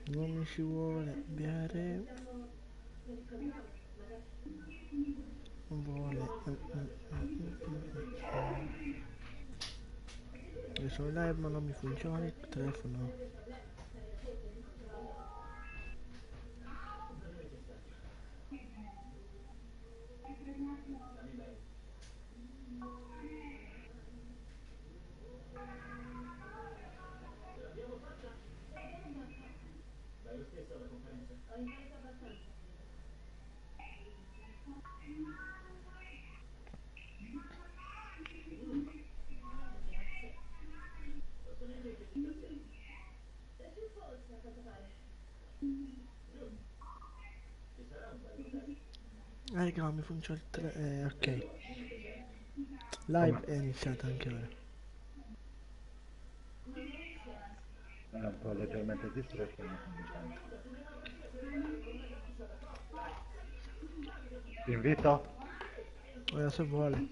Non mi ci vuole bere. Non vuole. Io sono live ma non mi funziona il telefono. Che non mi funziona il telefono. Ok. Live Come? è iniziata anche ora. È un po' leggermente distretto, ma non tanto. Ti invito? Ora se vuole.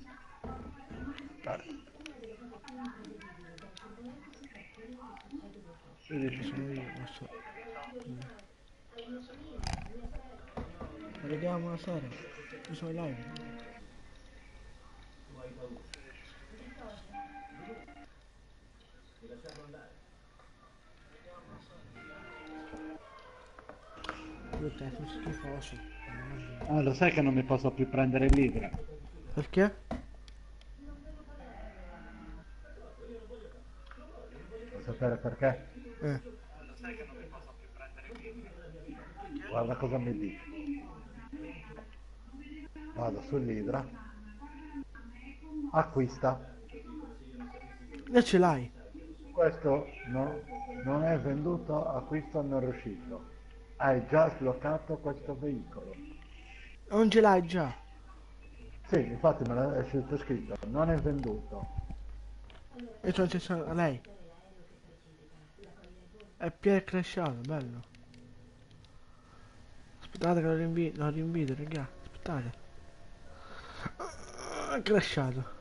Dai. Tu dici Sono invito. io, posso. Vediamo buonasera. Io sono live. Io te sono schifoso. Mamma mia. Ah, lo sai che non mi posso più prendere il libro? Perché? Vuoi sapere perché? Eh. Guarda cosa mi dice. Vado sull'Idra. Acquista. E ce l'hai. Questo non è venduto, acquisto non riuscito. Hai già sbloccato questo veicolo. Non ce l'hai già. Sì, infatti me l'è scritto, non è venduto. E c'è a lei. È pieno crashato, bello. Aspettate che lo rinvito, raga. Aspettate. È crashato.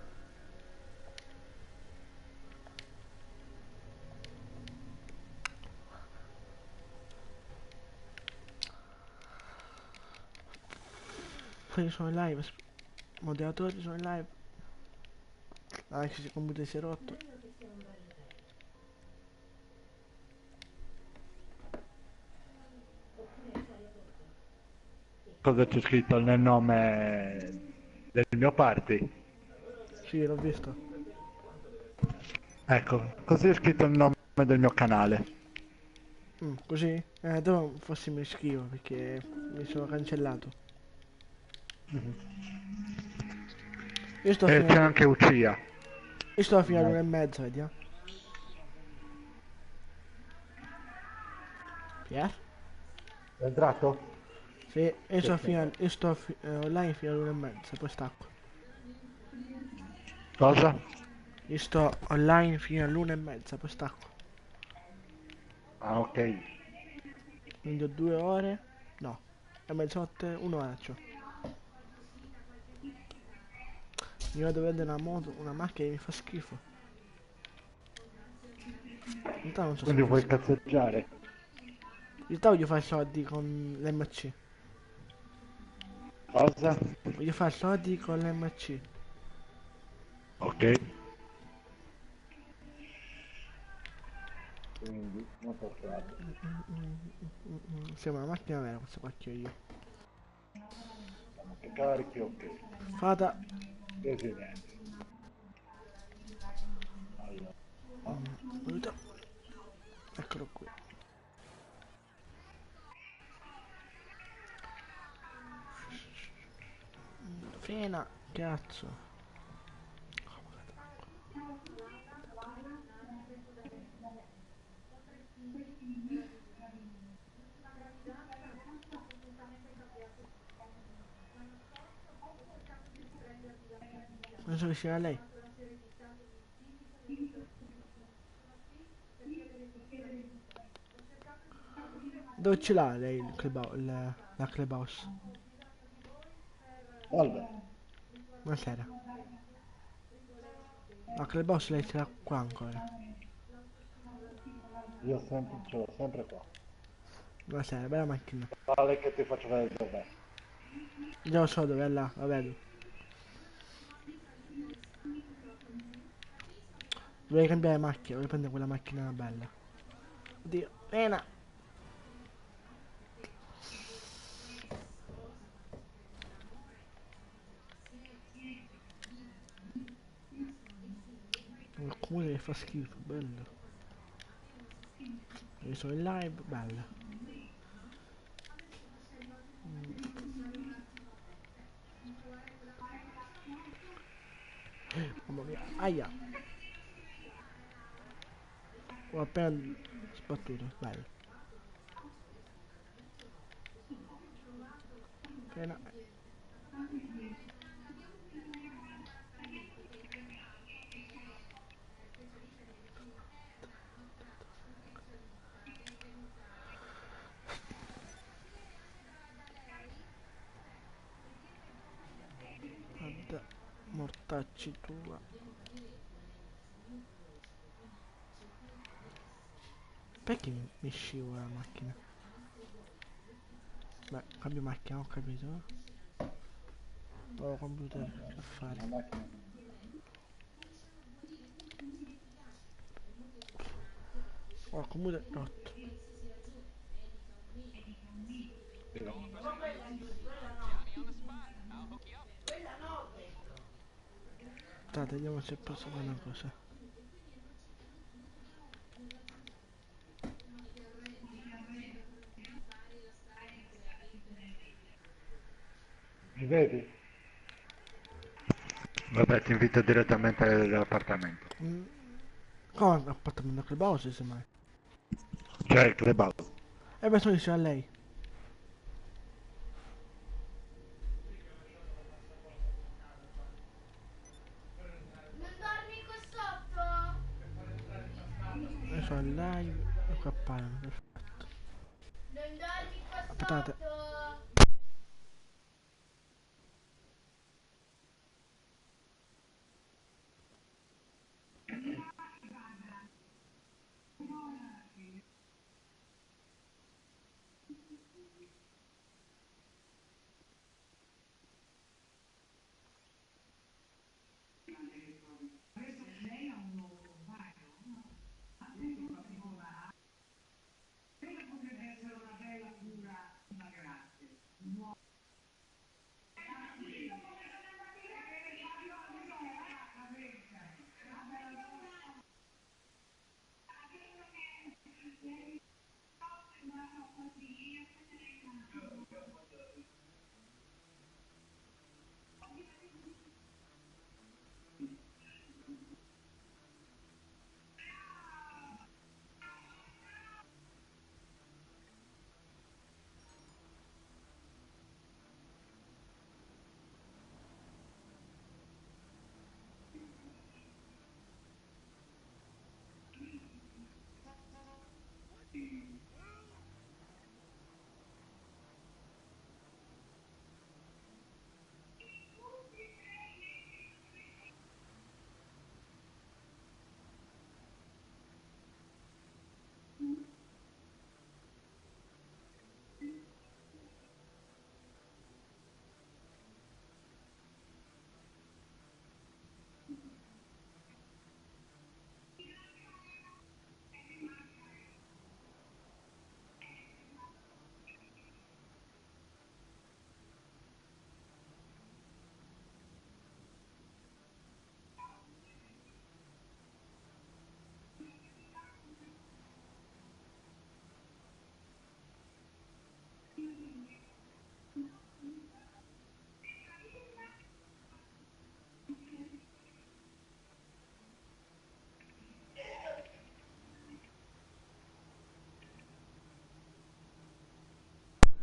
Poi sono in live. Moderatori sono in live. Ah, che il computer si è rotto. Cosa c'è scritto nel nome del mio party? Sì, l'ho visto. Ecco, così è scritto il nome del mio canale. Così? Dopo forse mi iscrivo perché mi sono cancellato. Io sto E fino c'è alle... anche Ucia. Io sto fino all'una e mezza, vediamo. Pier? È entrato? Sì, io Sì, sto, sì, è entrato. online fino all'una e mezza, poi stacco. Cosa? Io sto online fino all'una e mezza, poi stacco. Ah, ok. Quindi ho 2 ore. No, è mezzanotte, un'ora c'ho. Mi vado a vedere una moto, una macchina che mi fa schifo. In realtà non so se Quindi mi fa vuoi schifo. cazzeggiare? In realtà voglio fare soldi con l'MC. Cosa? Voglio fare soldi con l'MC. Ok. Quindi, motocross. Sembra una macchina vera questa qua che ho io. Diciamo che carichi, ok. Fata. Presidente. Allora. Aiuto. Eccolo qui. Frena, cazzo. Non so vicino a lei. Dove ce l'ha lei la clubhouse? Salve. Buonasera. La clubhouse lei ce l'ha qua ancora. Io sempre, ce l'ho sempre qua. Buonasera, bella macchina. Vale che ti faccio vedere dov'è. Già lo so dove è là, la vedo. Dovrei cambiare macchina, voglio prendere quella macchina bella. Oddio, Lena! Il comune che fa schifo, bello. Io sono in live, bella. Mamma mia, aia! Ho appena sbattuto, bello. Appena... Guarda, mortacci tua. Perché mi scivola la macchina? Beh, cambio macchina, ho capito. Ho computer che fare. La macchina. Ho computer rotto. Aspettate, vediamo se posso fare una cosa. Mi vedi? Vabbè, ti invito direttamente all'appartamento. Mm, come appartamento clubhouse semmai? Cioè il clubhouse. E beh, sono vicino a lei. Non dormi qua sotto? Io sono in live e qua parlano, perfetto. Non dormi qua Aspettate. sotto?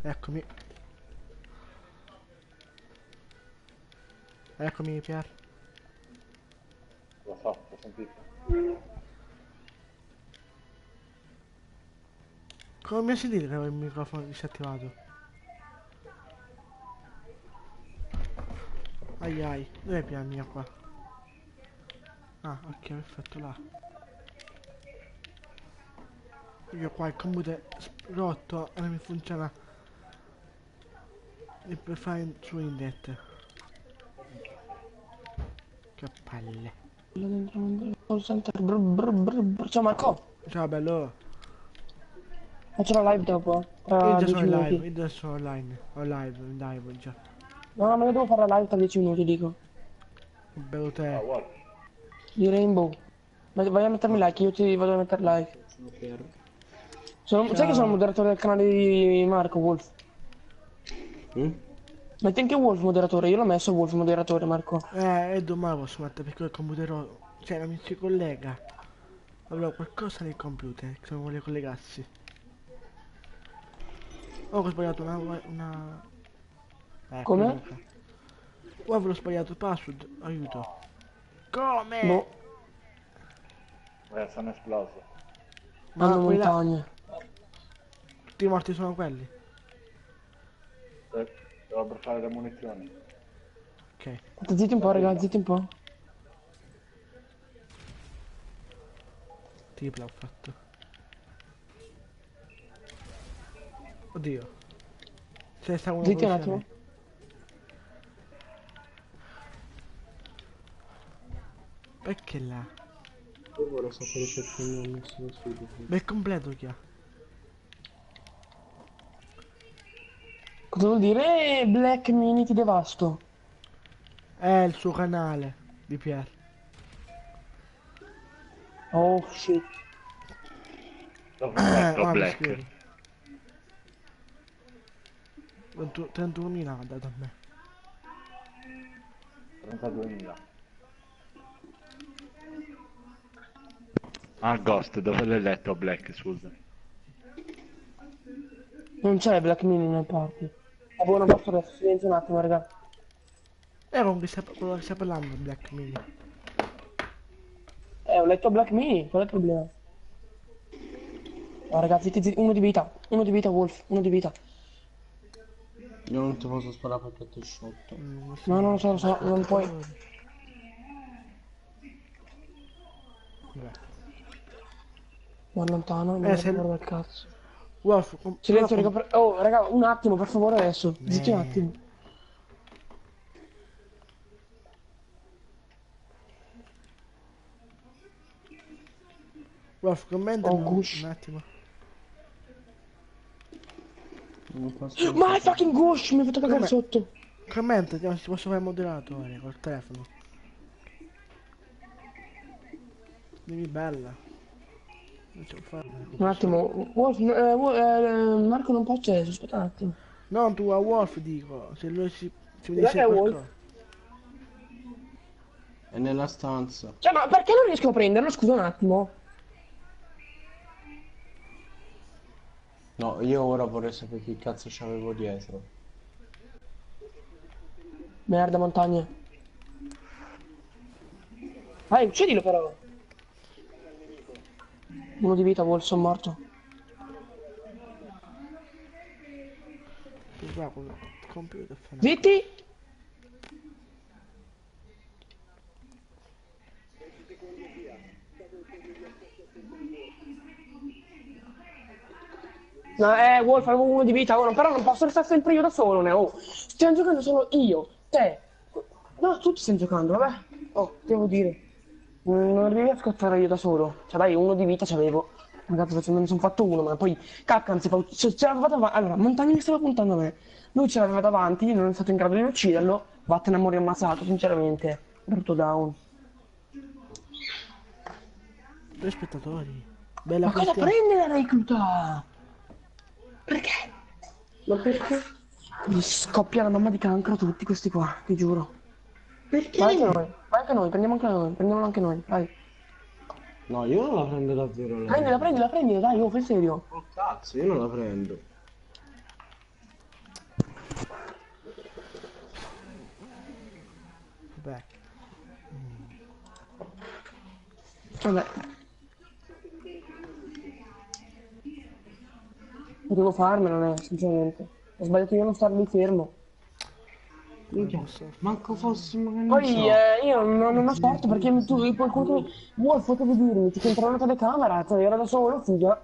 Eccomi. Eccomi, Pier. Lo so, ho sentito. Come mi sentite che avevo il microfono disattivato? Ai ai, dov'è Pier mia qua? Ah, ok, perfetto, là. Io qua il computer rotto e non mi funziona e per fare su internet. Che palle. Là dentro un call center. Brr, brr, brr, brr. Ciao Marco, Ciao bello. faccio la live dopo. Io Tra già 10 sono in live, minuti. io già sono online. Ho live già. No, ma io devo fare la live tra 10 minuti, dico. Che bello Ah, te. guarda. Di Rainbow. Vai a mettermi like, io ti vado a mettere like. Sai che sono il moderatore del canale di Marco Wolf? Metti anche Wolf moderatore, io l'ho messo Wolf moderatore, Marco. E domani posso mettere perché il computer cioè non mi si collega. Avrò qualcosa nel computer che non vuole collegarsi. Oh, ho sbagliato una... Come? Luca. Oh, avrò sbagliato il password, aiuto. Come? Boh, Sono esploso. hanno quelli là- montagne. tutti i morti sono quelli. Devo per fare le munizioni. Ok. Zitti un po', ragazzi, zitti un po'. Tripla ho fatto. Oddio. Se sta uno Zitti un veloce a attimo. me. Perché là? Io vorrei sapere perché mi ha messo lo studio. Beh, completo chi ha? Cosa vuol dire Black Mini ti devasto? È il suo canale di Pier. Oh shit. Dopo metto mi Black. scrivi. 31.000 ha dato a me. 32.000. Ah, Ghost, dove l'hai letto Black, scusa? Non c'è Black Mini nel party. Ah, buono, basta adesso, silenzio un attimo, raga. Con quello che sta parlando Black Mini. Ho letto Black Mini, qual è il problema? No, ragazzi, uno di vita, Wolf, uno di vita. Io non ti posso sparare perché ti sciotto. No, non lo so, non puoi. Vabbè. Guarda lontano, non se- guarda il cazzo. Wolf, Silenzio, raga, oh, raga, un attimo, per favore, adesso. Zitti un attimo. Wolf, commenta Oh, un Gush. attimo. Non posso My fucking Gush, mi ha fatto cagare Come? sotto. Commenta, vediamo se ti posso fare moderatore col telefono. Dimmi bella. Non ce lo fare. Un attimo, Wolf, Marco non può accedere, aspetta un attimo. No, tu a Wolf dico, se lui si mi Dov'è dice che è Wolf? qualcosa. È nella stanza. Cioè, ma perché non riesco a prenderlo? Scusa un attimo. No, io ora vorrei sapere che cazzo c'avevo dietro. Merda, montagne. Vai, uccidilo però. Uno di vita, Wolf, sono morto. Guarda con il computer fa una- Zitti! No, Wolf, avevo uno di vita, ora, però non posso restare sempre io da solo, ne ho. Stiamo giocando solo io, te. No, tutti stiamo giocando, vabbè. Oh, devo dire. Non riesco a stare io da solo. Cioè, dai, uno di vita c'avevo. Ragazzi, me ne sono fatto uno, ma poi Capcan si fa ce l'aveva davanti. Allora, Montagna mi stava puntando a me. Lui ce l'aveva davanti, io non sono stato in grado di ucciderlo. Vattene a morire ammazzato, sinceramente. Brutto down. Due spettatori. Bella Ma cosa questione. prende la recluta? Perché? Ma perché? Mi scoppia la mamma di cancro tutti questi qua, ti giuro. Perché? Vai anche noi, prendiamo anche noi, prendiamolo anche noi, vai. No, io non la prendo davvero lei. Prendila, dai, oh, fai serio. Oh cazzo, io non la prendo. Vabbè. Vabbè. Potevo farmelo, sinceramente. Ho sbagliato io a non star lì fermo. Minchia, manco fossimo che non Poi so. io non ho sorto perché tu, Wolf, potevi dirmi, ti entrava una telecamera, cioè ero da solo, figa.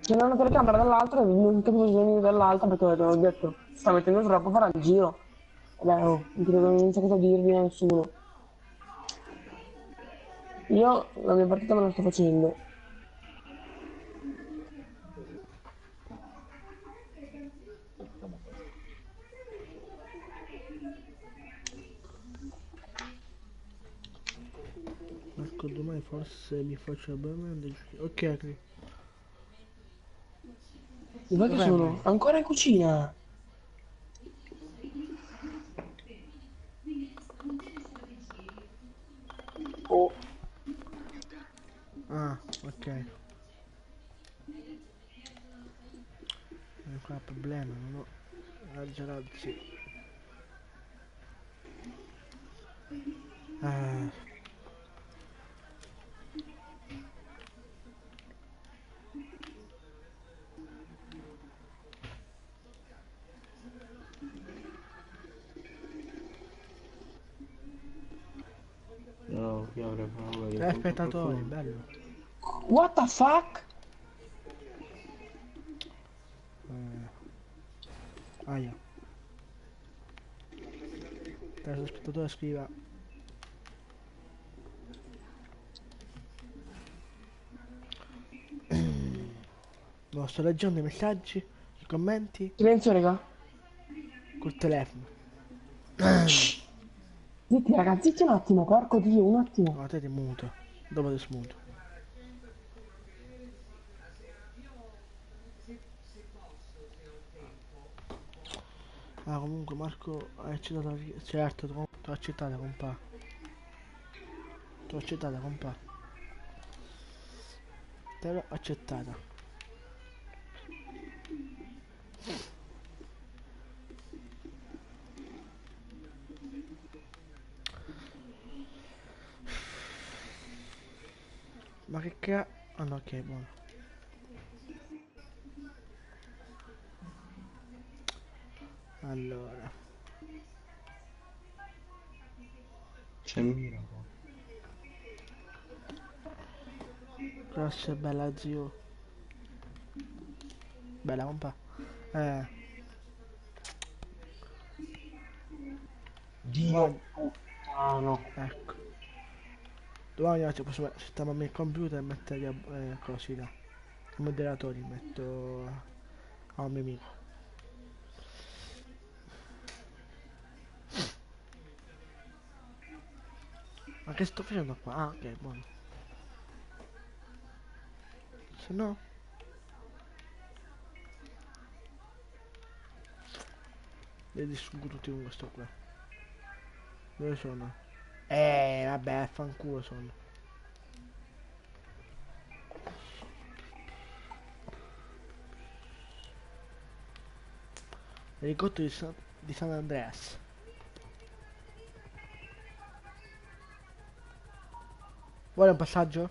c'era una telecamera dall'altra e non capivo se venire dall'altra perché ho detto sta mettendo troppo a fare il giro. Vabbè, oh, non so cosa dirvi a nessuno. Io la mia partita me la sto facendo. Marco, domani forse mi faccio abbonamento. Ok, ok. Dov'è che Dov'è sono? lui? Ancora in cucina. Oh, Ah, ok. Non è qua problema, non ho. Raggi. Ah, No, io avrei paura che incontro spettatori, qualcuno. bello. what the fuck? Aia. Terzo spettatore scriva. No, sto leggendo i messaggi, i commenti Silenzio, raga. col telefono. Zitti, raga, zitti un attimo, porco Dio, un attimo. No, te ti muto. Dopo ti smuto. Ah, comunque Marco hai accettato la certo, t'ho accettata, compà. T'ho accettata, compà. Te l'ho accettata. Ma che ca... Ah no, ok, buono. Allora. C'è Miracle. Grossa e bella zio. Bella compà. Dio Domani, puttano. ecco. Domani oggi posso mettere al mio computer e mettere così là. I moderatori metto a un mio amico. Ma che sto facendo qua? Ah, ok, buono. Se no... li distruggo tutti con questo qua. Dove sono? Vabbè, fanculo sono. Elicottero di San Andreas. Vuole un passaggio?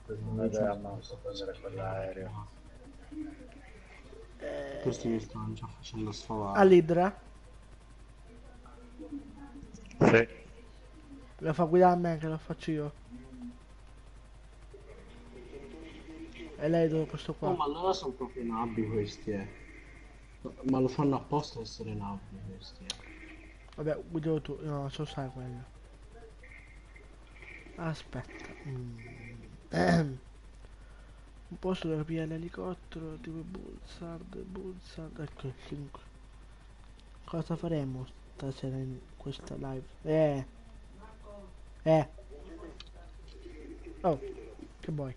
Non è vero, ma non so prendere quell'aereo. Questi mi stanno già facendo sfavare. All'Idra? Sì. Lo fa guidare a me che lo faccio io. E lei dove questo Oh, qua? ma allora sono proprio nabbi questi, Ma lo fanno apposta essere nabbi questi, Vabbè, guido tu. No, so sai quello. Aspetta. Un posto dove capire l'elicottero, tipo Buzzard, ecco, 5. Cosa faremo stasera in questa live? Oh, che vuoi?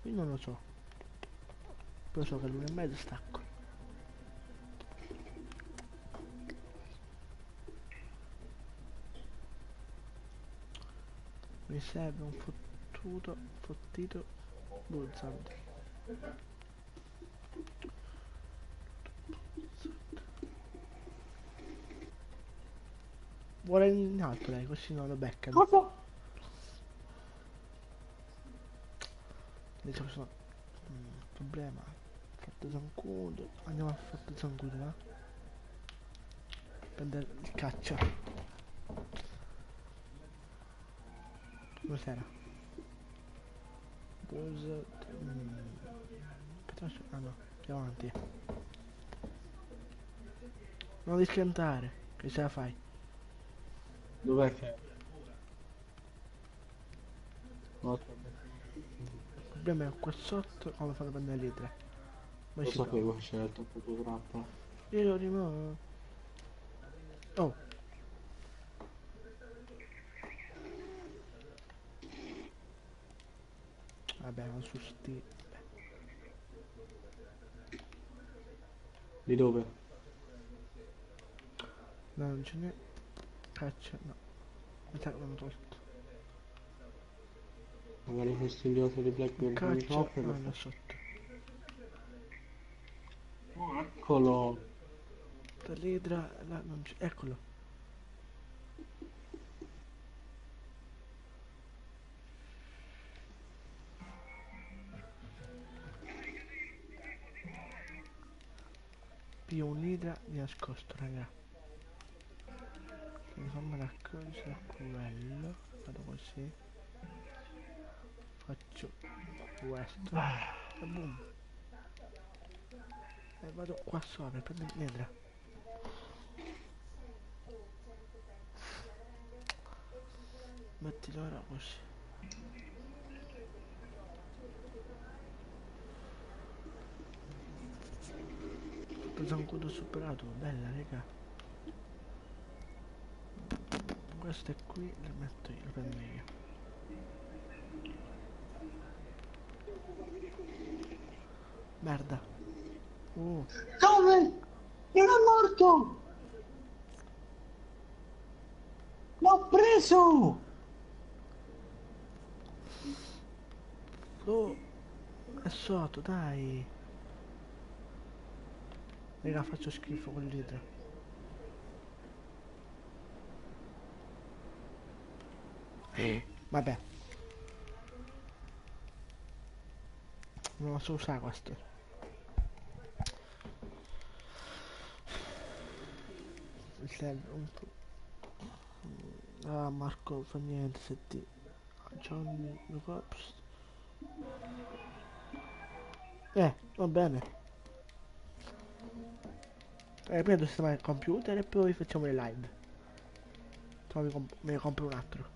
Qui non lo so. Però so che all'1:30 stacco. Mi serve un fottito Buzzard. Vuole in alto lei, così non lo beccano. Cosa? Diciamo che sono problema. Fatto zancudo. Andiamo a fatto zancudo, va? Prendere il caccia. Cos'era? Buzz... Aspetta, ah no, più avanti. Non rischiantare, che ce la fai? Dov'è che? No, aspetta. Il problema è qua sotto come fanno a prendere le lettere. Ma Lo ci provo. sapevo che c'era troppo trappola. Io lo rimuovo. Oh, vabbè, non su sti... Di dove? No, non ce n'è. Caccia, no. Mi sa che l'hanno tolto. Magari questo idiota di Blackbeard non mi Caccia, copre no, per là sotto. Oh, eccolo! L'idra, là non c'è. Eccolo. Più un'idra di nascosto, raga. Se fammi raccogliere quello. Vado così. Faccio questo. E boom. E vado qua sopra, prendo l'idra. Mettilo ora così. Ho preso un cudo superato, bella raga. Questo è qui, lo metto io, lo prendo io. Merda. Dove? Non è morto! L'ho preso! Oh, è sotto, dai. Raga, faccio schifo con l'idra. Vabbè. Non lo so usare questo. Mi serve un po'. Ah, Marco, fa niente se ti... Johnny Cops. Va bene. Prima devo sistemare il computer e poi facciamo le live. Poi me ne compro un altro.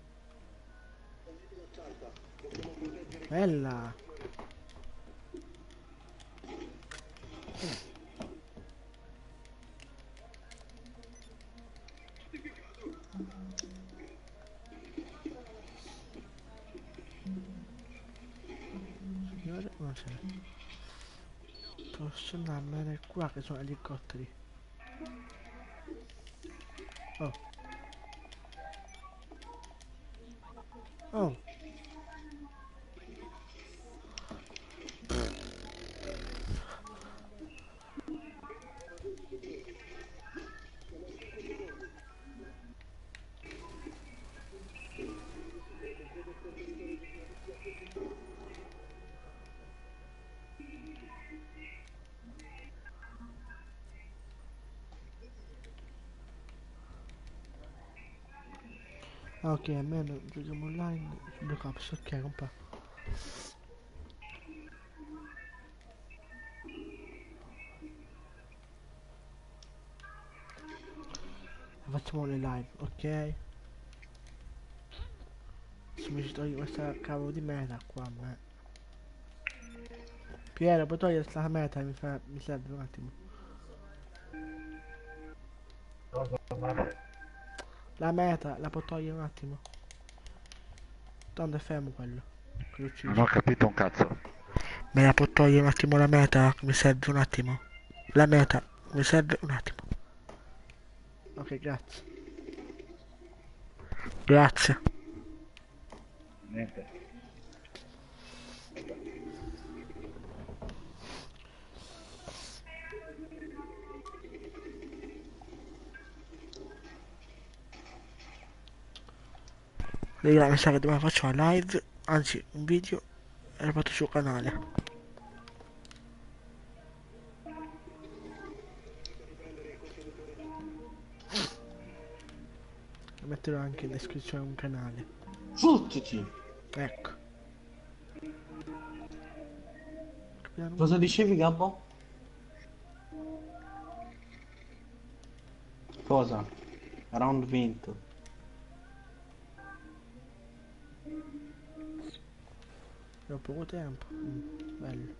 Bella. Signore, non c'è. Posso andarmene qua che sono elicotteri. Oh. Oh. Ah, ok, almeno giochiamo online su Black Ops, ok, compa. Facciamo le live, ok? Se mi ci togli questa cavolo di meta qua, ma... Piero, puoi togliere questa meta, mi serve un attimo. Cosa fare? La meta, la puoi togliere un attimo? Tanto è fermo quello. Che l'ho Non ucciso. ho capito un cazzo. Me la puoi togliere un attimo la meta? Mi serve un attimo. La meta, mi serve un attimo. Ok, grazie. Grazie. Niente. Raga, mi sa che domani faccio una live, anzi un video, e lo faccio sul canale. Lo metterò anche in descrizione un canale. Fottiti! Ecco. Piano. Cosa dicevi, Gabbo? Cosa? Round vinto. Ho poco tempo. Bello.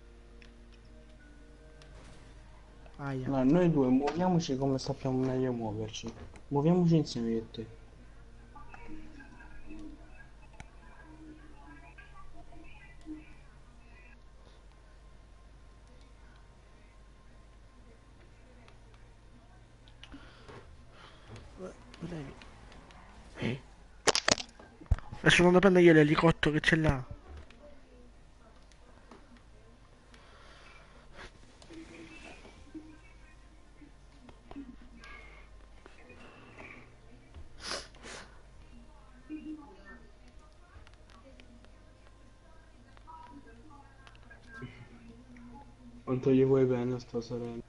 Aia. Allora, noi due muoviamoci come sappiamo meglio muoverci. Muoviamoci insieme io e te. Volevi. Adesso vado a prendere io l'elicottero che c'è là. Quanto gli vuoi bene a sta sorella?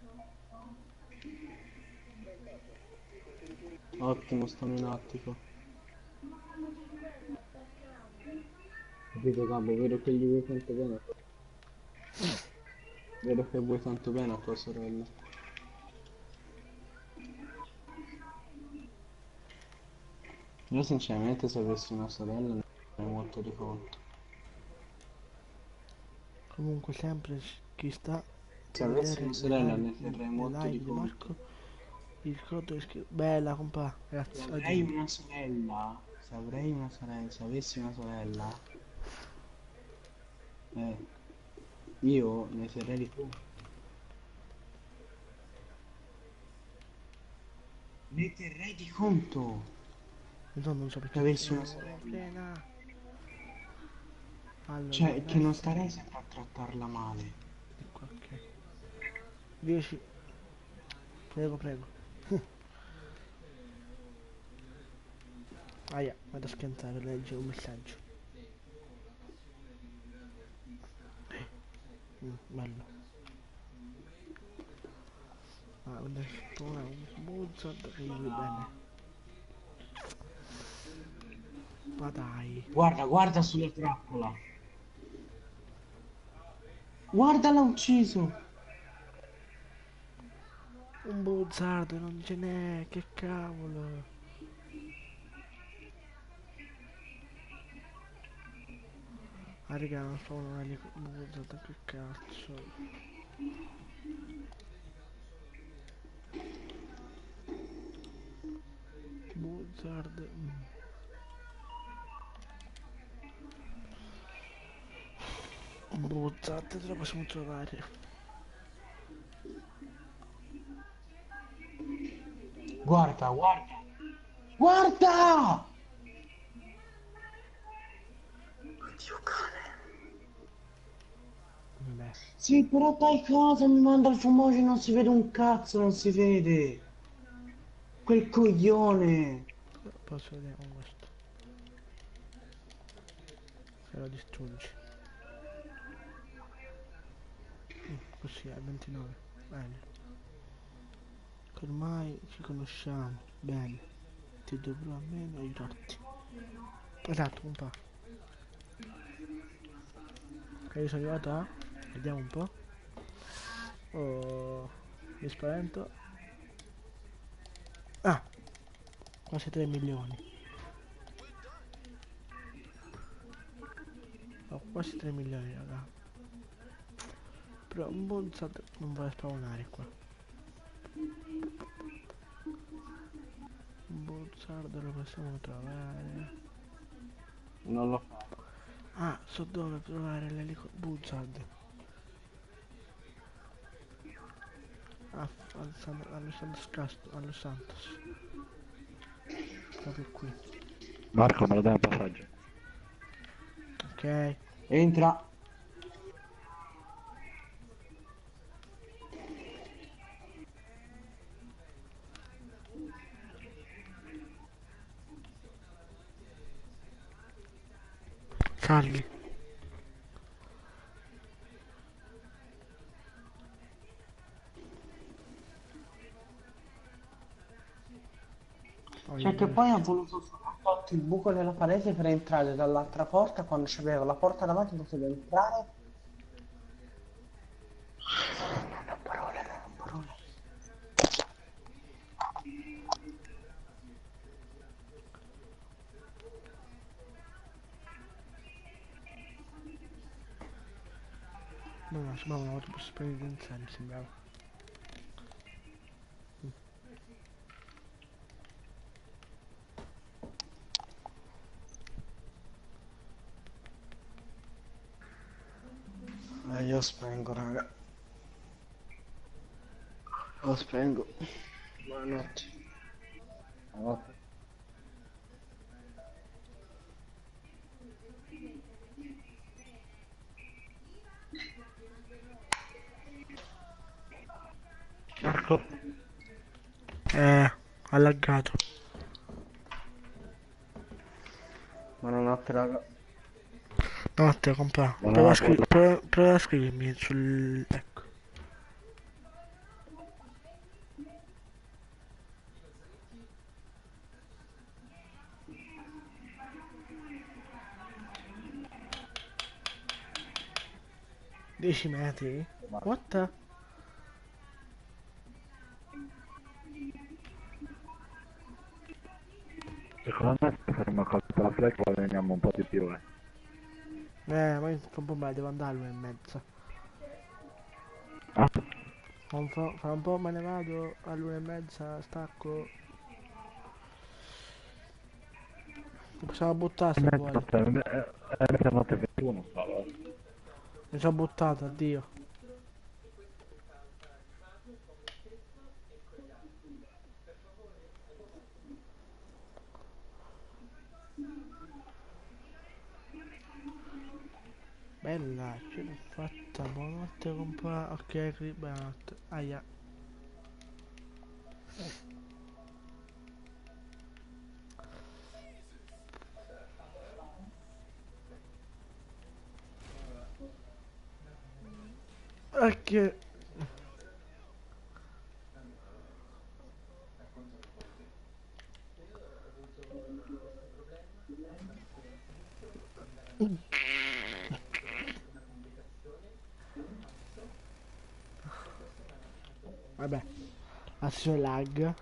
Ottimo, stanno in attico. Capito, Gabbo? Vedo che gli vuoi tanto bene. Vedo che vuoi tanto bene a tua sorella. Io sinceramente se avessi una sorella ne sarei molto di conto. Comunque sempre chi sta Se a avessi vedere una le sorella live, ne terrei le molto live di di conto. Marco, il ricordo è scritto. Bella compà, Se grazie. avrei Addio. una sorella, se avessi una sorella, eh, io ne terrei di conto. Ne terrei di conto No, non so che perché. avessi una Oh, sorella. frena. Allora, Cioè, che non adesso. starei sempre a trattarla male. Ecco, ok. 10. Prego, prego. Aia, vado a schiantare per leggere un messaggio. Bello. Ah, adesso un Mozart che gli va bene. Ma dai. Guarda, guarda sulla trappola. Guarda, l'ha ucciso. Un buzzardo non ce n'è, che cavolo. Ah raga, non so una buzzardo, che cazzo. Buzzard. Un buzzard te lo possiamo trovare. Guarda, guarda. Guarda! Oddio cane. Vabbè, Sì, però dai cosa mi manda il famoso non si vede un cazzo, non si vede. Quel coglione. posso vedere con questo. Se lo distruggi. Così è 29. Bene. Ormai ci conosciamo. Bene. Ti dovrò almeno aiutarti. Esatto, un po'. Ok, io sono arrivato a. Vediamo un po'. Oh, mi spavento. Ah, quasi 3 milioni. Ho quasi 3 milioni, raga. Però un buon salto non vuole spawnare qua. Un buzzard lo possiamo trovare. Non lo fa. Ah, so dove trovare l'elicottero buzzard. Ah, allo Santos. Proprio qui. Marco, me lo dai un passaggio? Ok. Entra. Salvi. Cioè che poi ha voluto fare fatto il buco nella parete per entrare dall'altra porta quando c'aveva la porta davanti potevo entrare. Non ho parole, non ho parole. Ma no, sembrava una volta per insieme, mi sembrava. Io spengo, raga. Lo spengo. Buonanotte. Buonanotte. Marco, Ha laggato. Buonanotte, raga. Notte, compà. Buonanotte. Prova a scrivermi sul... Ecco. Dieci metri? What the? Secondo me se faremo cosa la flex guadagniamo un po' di più, Ma io fra un po' me ne devo andare all'1:30. Ah? Fra un po' me ne vado all'1:30, stacco. Possiamo buttare se vuoi. È mezzanotte 21 solo. Mi sono buttato, addio. Bella, ce l'ho fatta, buonanotte compà. Ok, buonanotte. Aia. Ok. Vabbè, adesso lag.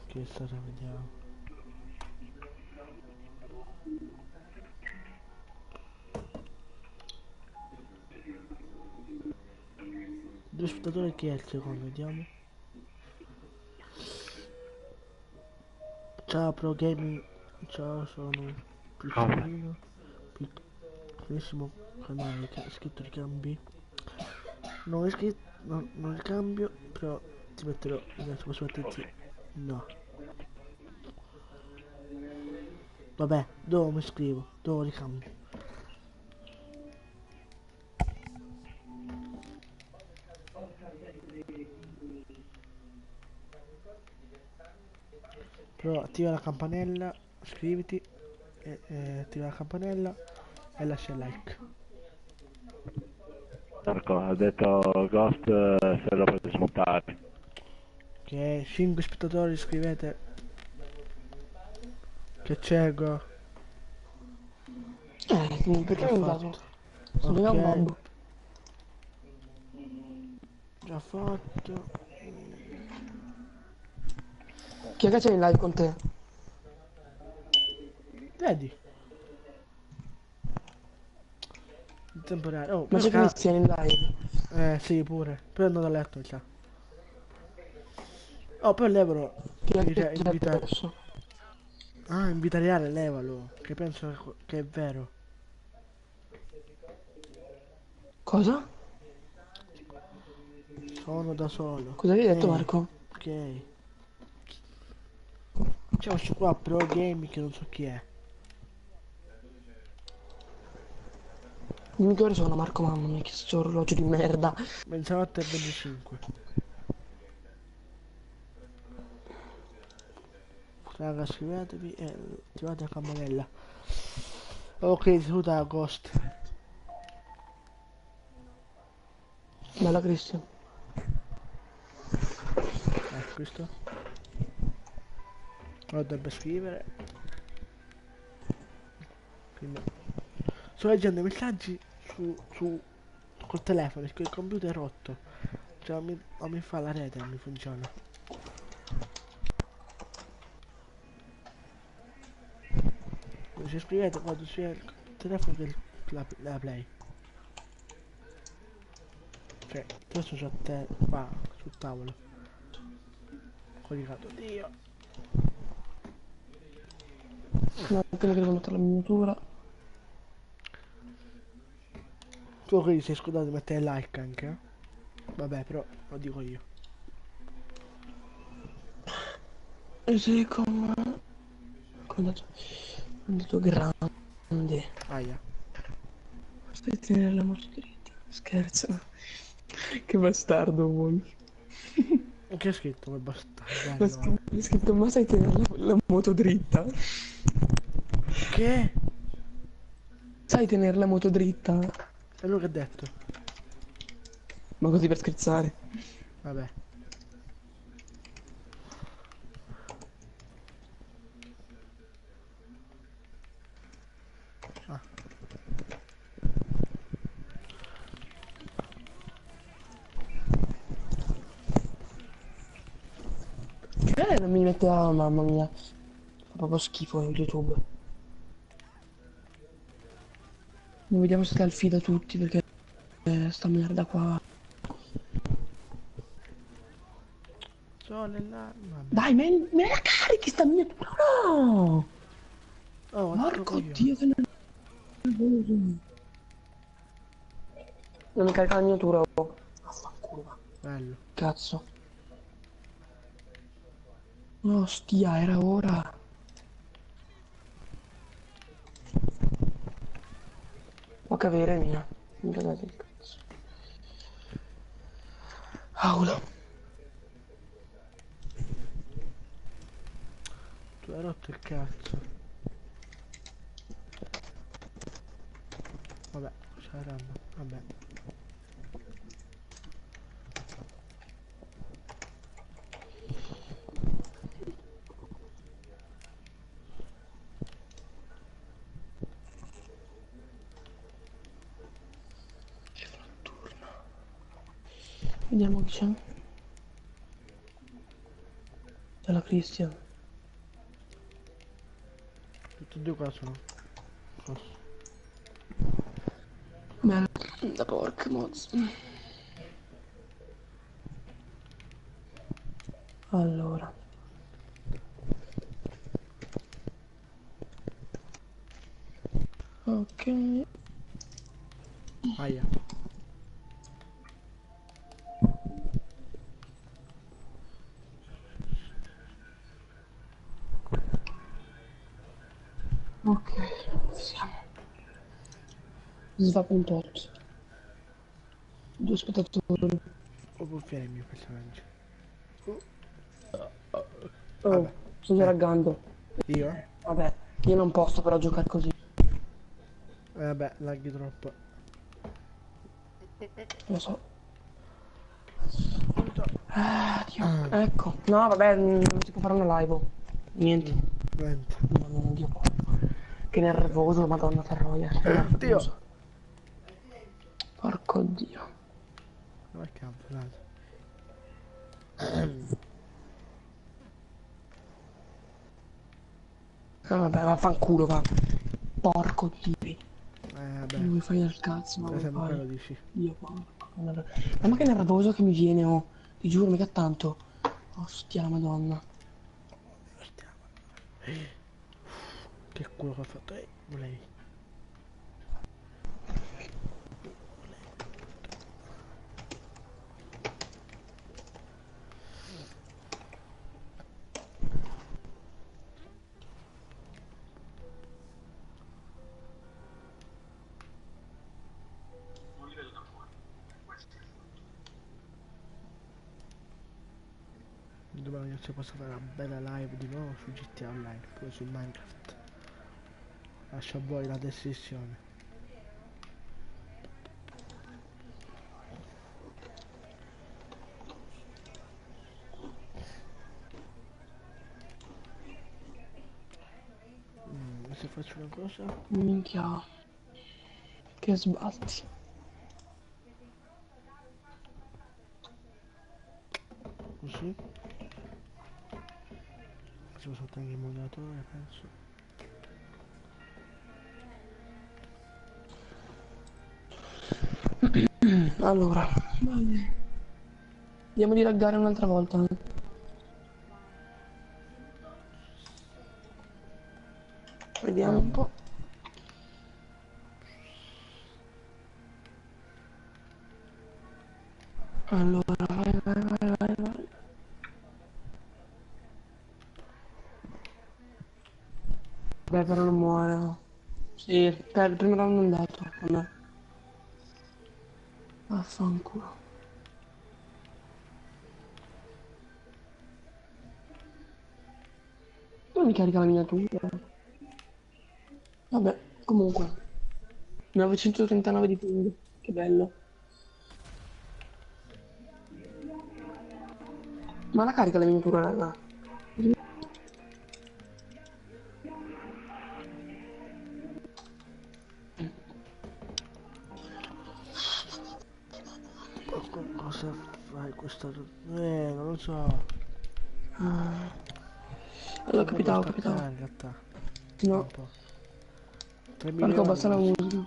Che storia vediamo. Due spettatori, chi è il secondo? Vediamo. Ciao Pro Gaming. Ciao, sono piccolino. Piccolissimo canale che ha scritto ricambi. Non è scritto. Non ricambio, però ti metterò. Adesso posso metterti. No. Vabbè, dove mi scrivo? Dove ricambio? Però attiva la campanella, iscriviti attiva la campanella e lascia il like. Marco, ha detto Ghost se lo potete smontare. Ok, 5 spettatori, iscrivete. Che cieco. Perché mi dato? Sono Ok. un bombo. Già fatto. Chi è che c'è in live con te? Vedi? Il temporario. Oh, Ma c'è Cristian in live? Sì, pure. Però è andato a letto già. Oh, poi levalo. Chi è che Invita, ti invita... addosso? Ah, in vita reale levalo. Che penso che è vero. Cosa? Sono da solo. Cosa avevi detto, Marco? Ok. C'è questo qua Pro Gaming che non so chi è. Dimmi che ore sono, Marco, mamma mia, che sto orologio di merda. Mezzanotte e 25. Raga, scrivetevi e attivate la campanella. Ok, saluta Ghost. Bella Cristian. Questo. Lo dovrebbe scrivere. Quindi... Sto leggendo i messaggi col telefono, perché il computer è rotto. Cioè non mi fa la rete, non mi funziona. Quindi se scrivete quando sia il telefono che la play. Cioè, adesso c'ho te qua sul tavolo. Colicato. Dio. Un attimo che devo mettere la miniatura. Tu quindi sei scordato di mettere like anche, eh? Vabbè, però lo dico io. E sei come... Come andato grande. Aia. Stai tenere la moto dritta. Scherzo. Che bastardo vuoi. Che hai scritto quel bastardo? Ho scritto, ma sai tenere la moto dritta? Che? Sai tenere la moto dritta? È lui che ha detto. Ma così per scherzare. Vabbè. Ah. Non mi mette la mamma mia. Fa proprio schifo YouTube. Non vediamo se dà il feed a tutti perché sta merda qua. Sole là. Vabbè. Dai, me la carichi sta miniatura, no! Oh, Porco Dio, che nervoso. Non mi carica la miniatura, oh. Affanculo, va. Bello. Cazzo. No, stia, era ora. Può avere mia. Mi cagate il cazzo. Aula. Tu hai rotto il cazzo. Vabbè, saranno. Vabbè. Vediamo chi c'è. C'è la Christian. Tutti e due qua sono. Bella. Da porca moz. Allora. Ok. Aia. Ok. Siamo. Sva.8. 2 spettatori. Ho gonfiare il mio personaggio. Oh, Vabbè. sto già laggando. Io? Vabbè, io non posso però giocare così. Vabbè, laghi troppo. Lo so. Dio. Ecco. No, vabbè, non si può fare una live. Niente. Niente. No, Dio porco. Che nervoso, madonna terroia. Che Dio. nervoso. Porco Dio. Dove è campionato? Vabbè, vaffanculo, va. Porco Dio. Vabbè. Non mi fai del cazzo, ma Te mi sempre quello fai. dici. Dio porco. Ma che nervoso che mi viene, oh. Ti giuro, mica tanto. Ostia, madonna. Che culo che ha fatto, lei. Domani ci posso fare una bella live di nuovo su GTA Online, pure su Minecraft. Lascio a voi la decisione. Se faccio una cosa... Minchia. Che sbatti. Così. Facciamo soltanto il moderatore, penso. Allora, vai. Andiamo di laggare un'altra volta. Vediamo un po'. Allora, vai. Beh, però non muore. No. Sì, il primo round è andato. Vabbè. Vaffanculo. Non mi carica la miniatura. Vabbè, comunque. 939 di ping. Che bello. Ma la carica la miniatura, raga? Cosa fai questa... non lo so. Allora, capitavo. Carica, No, 3 Marco, milioni. basta la musica.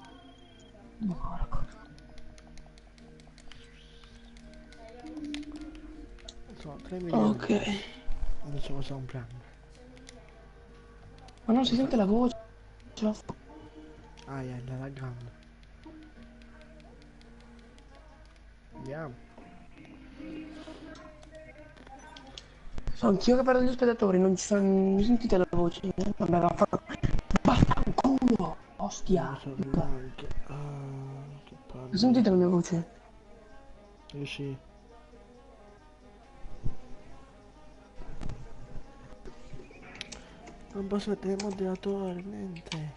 Marco. Sono 3 milioni. Ok. Non so cosa comprarmi. Ma non si sente la voce. Ce la fa. La laggando. Andiamo. So anch'io che perdo gli spettatori, non ci sono. Non sentite la voce? Vabbè, vaffanculo! Ostia! Non so Non neanche. Che palle. sentite la mia voce? Sì. Non posso mettere il moderatore, niente.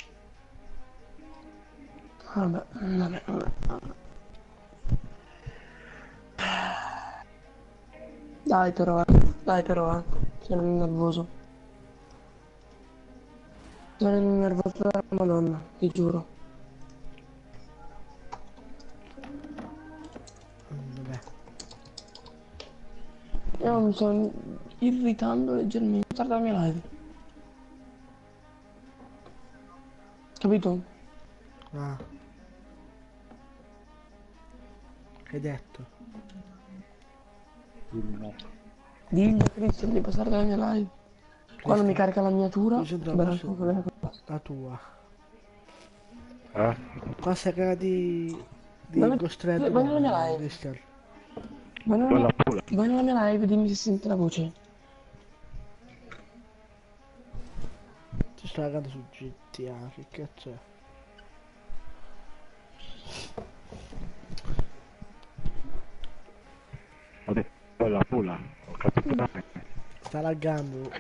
Vabbè. Dai però, sono nervoso. Sono nervoso della Madonna, ti giuro. Vabbè. Io mi sto irritando leggermente. Guarda la mia live. Capito? Ah. Che hai detto? Digli a Cristian di passare dalla mia live. Quando mi carica la miniatura, beh, la tua. Eh? Cosa che era di Vai Ghost nella mia live. Christian. Vai nella mia live, dimmi se sente la voce. Ti sto laggando su GTA, che cazzo è? Vabbè, quella pula, ho capito bene. Sta laggando.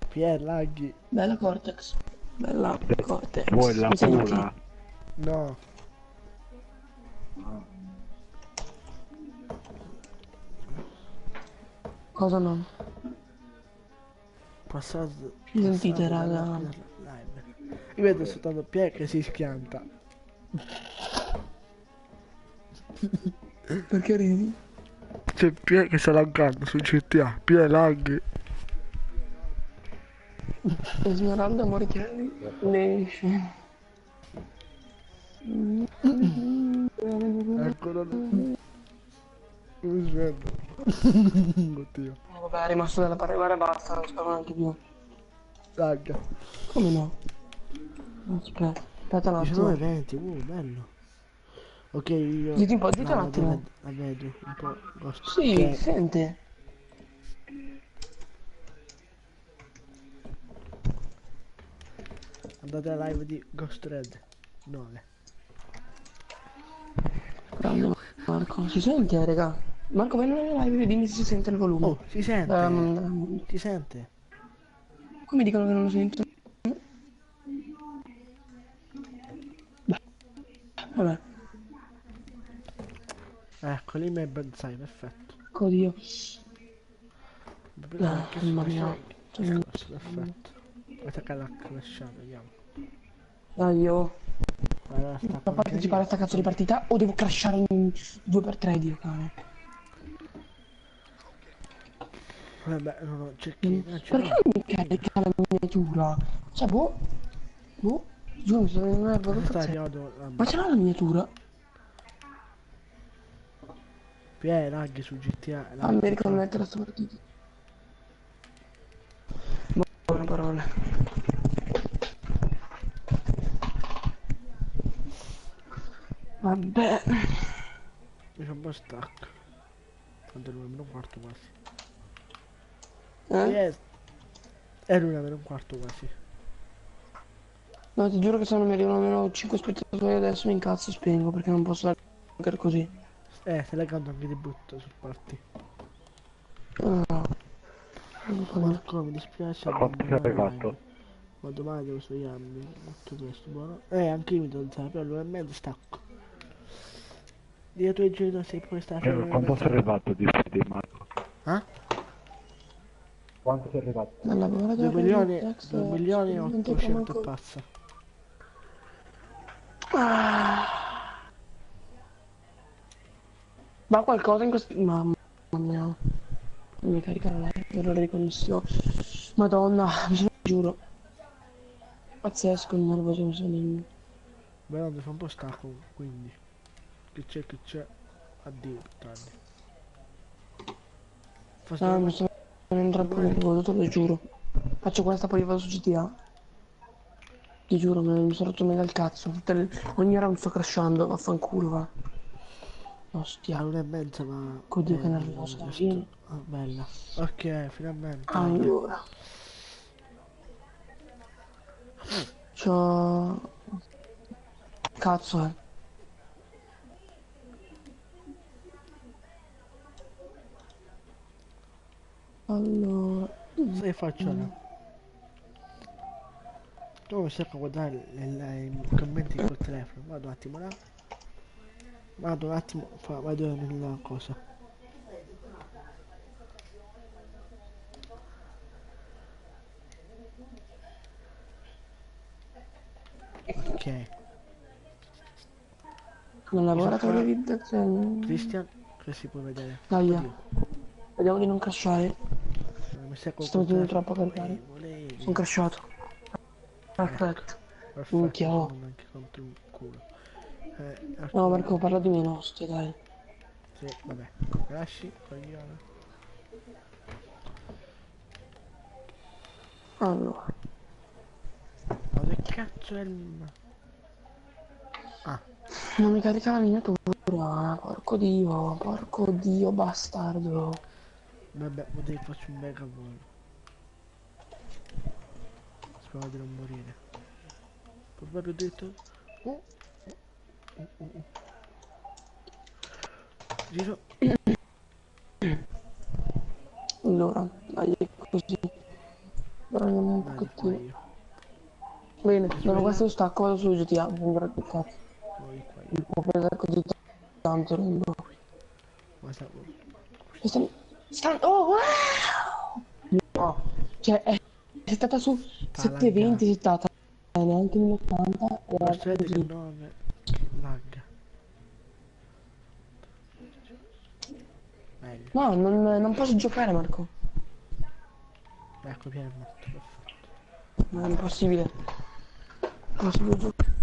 Pier, laghi. Bella Cortex. Bella Cortex. Vuoi la Mi senti? pula? No. Cosa no? Passato. Sentite, raga. Io vedo soltanto Pier che si schianta. Perché ridi? C'è Pier che sta laggando su GTA. Pier laghi. Esmeralda Morichelli. Ne esce. Ancora Oddio. Vabbè, è rimasto dalla parte, guarda, basta, non sparo neanche più. Raga. Come no? Aspetta un attimo. 19:20, bello. Ok, io... Dite un po', dite un no, attimo. la vedo, un po' Ghost. Sì, Ok. sente. Andate alla live di Ghost Red 9. Grande Marco, si sente, raga? Marco, vai nella live e dimmi se si sente il volume. Oh, si sente? Si sente? Come dicono che non lo sento? Beh, vabbè, Ecco, lì mi è bonsai, perfetto. oddio. Mamma Mamma mia. Perfetto. Aspetta che l'ha clashato, vediamo. Dai, io Allora, sta devo partecipare a sta cazzo di partita o devo crashare in 2x3, Dio cane. Vabbè, no, cerchi. Perché non mi carica la miniatura? Cioè, boh, giuro, mi sono in nervo tutto Sta pazzesco. arrivato. Ma ce l'ha la miniatura? Lag su GTA. Ah, mi ricordo mettere a sta partita. Buone parole. Vabbè. Mi fa un po' stacco. Quando era meno un quarto quasi. Eh? Yes. Era una meno un quarto quasi. No, ti giuro che se non mi arrivano almeno 5 spettatori adesso mi incazzo e spengo perché non posso laggare così. Stai laggando anche di brutto sul party. Ah. Marco, mi dispiace. Ma quanto sei arrivato? Ma domani devo svegliarmi molto presto, buono. Anche io mi devo alzare, però all'1:30 stacco. Dì ai tuoi genitori se puoi stare. Quanto sei arrivato di CD, Marco? Eh? Quanto sei arrivato? 2 milioni, 2 milioni e 800 e passa. Ma qualcosa in questo... Mamma mia. Non mi carica la live, errore di connessione. Madonna, mi sono... giuro. Pazzesco il nervoso mi sono in... Beh, non mi fa un po' stacco, quindi. Che c'è. Addio, tardi. Ah, mi sono in troppo nervoso, te lo giuro. Faccio questa poi vado su GTA. Ti giuro, mi sono rotto mega il cazzo. Ogni ora mi sto crashando, vaffanculo, va. Ostia. all'1:30 ma... Oddio che nervoso, dai, vieni. Ah, bella. Ok, finalmente. Allora. C'ho... Cazzo, Allora... Sai faccio ora? Tu mi cerco a guardare i commenti col telefono. Vado un attimo là. Vado un attimo, vado nella cosa. Ok. Nel laboratorio di Dazzen. Christian, che si può vedere? Dai, Oddio, vediamo di non crashare. mi cerco Sto col mettendo telefono. troppo a caricare. Volevi. Sono crashato. Perfetto. Perfetto, Minchia, oh. sono anche contro un culo. No, Marco, parla di meno, ostia, dai. Sì, vabbè. Lasci, coglione. Allora. Ma che cazzo è il... Ah, Non mi carica la miniatura. Porco dio, bastardo. vabbè, potevi faccio un mega volo. Spero di non morire. Proprio detto... Giro. Allora, dai, è così. Ora andiamo un Dai, qua pochettino. io. Bene, dopo questo stacco vado su GTA, mi sembra che cazzo. Poi qua io. Non può prendere così tanto, non lo... Ma sa... Oh, wow! No, cioè è stata su 720, è stata neanche 1080. Era Mostrate che così. non lagga. Meglio. No, non posso giocare, Marco. Ecco, piano è morto, perfetto. Non è possibile. Possibile giocare.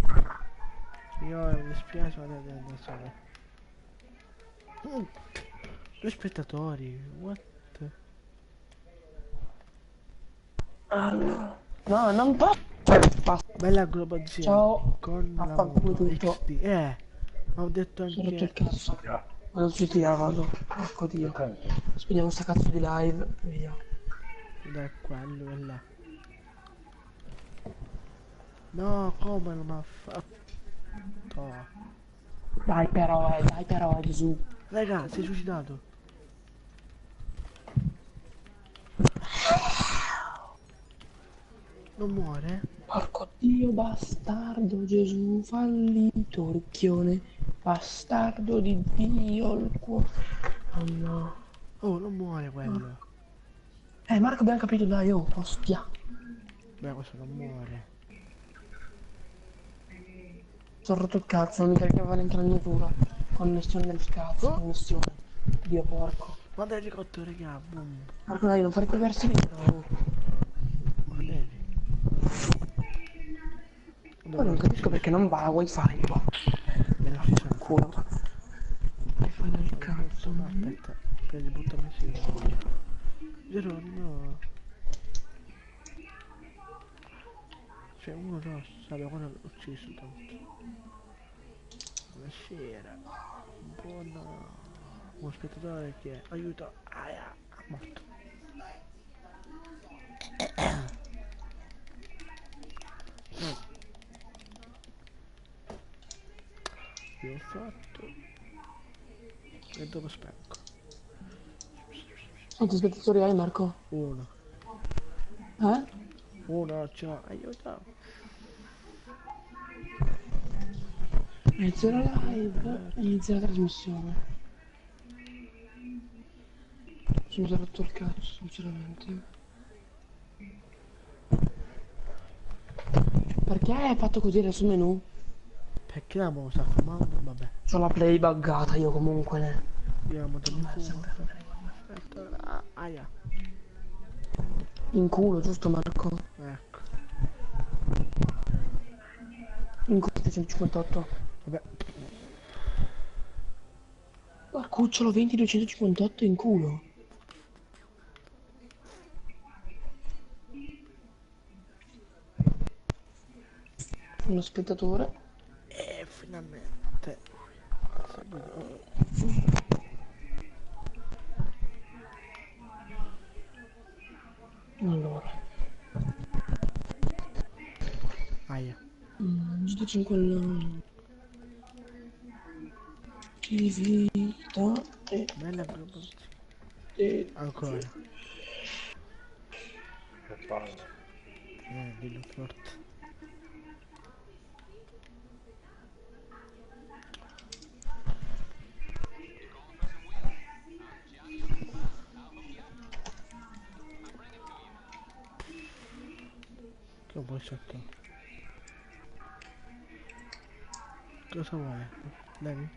Io mi dispiace, ma devo andare solo. Due spettatori, what? Allora. No, non posso. Basta. Bella globalizia Ciao. con la Affanculo moto tutto. XD. Ho detto Sono rotto il anche... cazzo. Già. Vado su GTA, vado. Porco Dio. Ok. Spegniamo sta cazzo di live. Via. Da quello e là. No, come non ha fatto? Dai però, Gesù. Raga, sei suicidato. Non muore? Porco Dio, bastardo, Gesù, fallito, ricchione. Bastardo di Dio, il cuore. Oh no. Oh, non muore quello. Marco, abbiamo capito, dai, oh, ostia. Beh, questo non muore. Sono rotto il cazzo, non mi caricava neanche la miniatura. Connessione del cazzo, connessione. Dio porco. Guarda l'elicottero, raga, boom. Marco, dai, non fare quei versi lì, però. Guardevi. Poi non capisco perché non va a wifi qua. Me la ci sono. Culo. Che fai del cazzo? No, aspetta, prendi, buttami su. Geronimo. C'è uno rosso, vabbè, quello l'ho ucciso tanto. Buonasera. Buona. Uno spettatore che è. Aiuto. Aia, morto. Io ho fatto. E dopo specco. Quanti spettatori hai, Marco? Uno. Uno, ciao, aiuto. Inizia la live, inizia la trasmissione. Sono già rotto il cazzo, sinceramente. Perché hai fatto così adesso il menu? Perché la mo sta fumando? Vabbè. C'ho la play buggata io comunque, ne. Io la moto mi fumo. Aspetta, aia. In culo, giusto Marco? Ecco. In culo 258. Vabbè. Ma cucciolo 20 258 in culo. Uno spettatore. Finalmente. Allora. Aia. Giudice in quella di vita Bella globalizia. e Ancora. Che palle. Dillo forte. Che un po' sotto. Cosa vuole? Levi?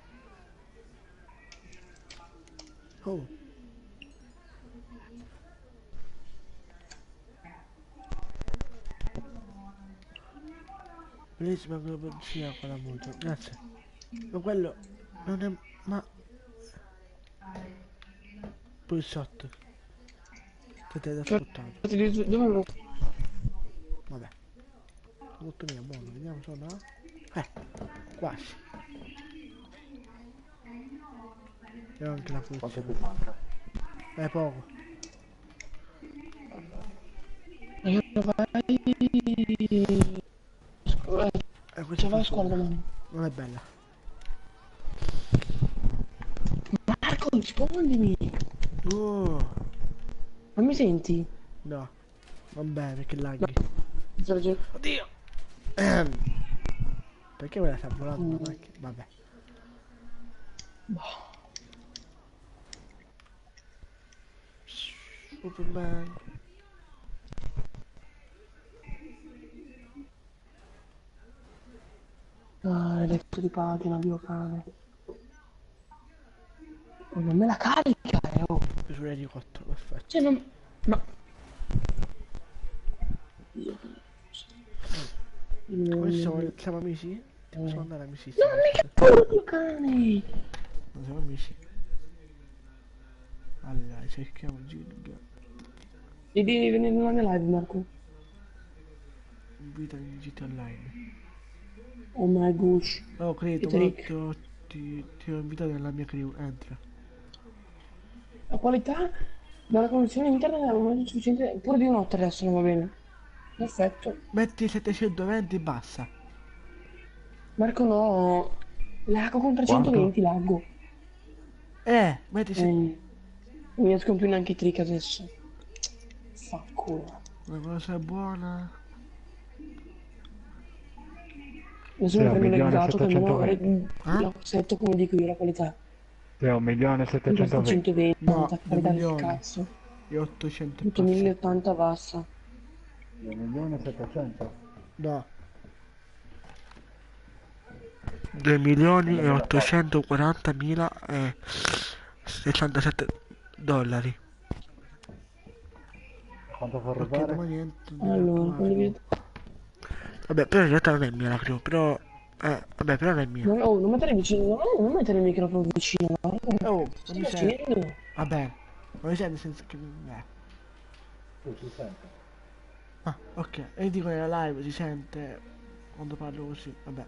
Oh. Bellissima globalizia con la moto, grazie. Ma quello non è... ma... Poi sotto. Che te l'hai ascoltato. dove lo Vabbè. Molto mia, buono, vediamo se no. Quasi. E ho anche la Quanto funzione. ti manca? Poco. Questa Cioè vai a funziona. scuola domani. Non è bella. Marco, rispondimi. Oh, Non mi senti? no. Non bene, perché laghi. Oddio. Perché quella sta volando? La macchina? Vabbè. Superman. Ah, l'eletto di pagina, Dio cane. Oh, non me la carica, oh. Sull'elicottero, perfetto. Cioè non... Ma... Come siamo amici? Possiamo andare amicizia. Non mica Dio cane! Non siamo amici. Dai, cerchiamo Gilga. Devi venire nella mia live, Marco. Invita in GT Online. Oh my gosh. Oh, credo, Trick. ma ti ho invitato nella mia crew, entra. La qualità della connessione internet è un sufficiente, pure di notte adesso non va bene. Perfetto. Metti 720 bassa. Marco no, laggo con 320 laggo. Metti Non riesco più neanche i trick adesso. Fa culo. una cosa buona. Adesso Sì, mi prendo 1.720.000. il gato che almeno Eh? lo setto come dico io la qualità. Sì, 1.720.000. 120, No, qualità del 2.000.000. cazzo. E 800 Tutto bassa. 1080 bassa. 1.700.000. No. 2.840.000 e 67 dollari. Quanto fa Ok, rubare? ma niente. Allora, condivido. Vabbè, però in realtà non è mia la crew, però... vabbè, però non è mia. Oh, non mettere vicino, non mettere il microfono vicino. Oh, non Stai mi sente. facendo? Vabbè, non mi sente senza che... Sì, si sente. Ah, ok. E io dico nella live si sente quando parlo così, vabbè.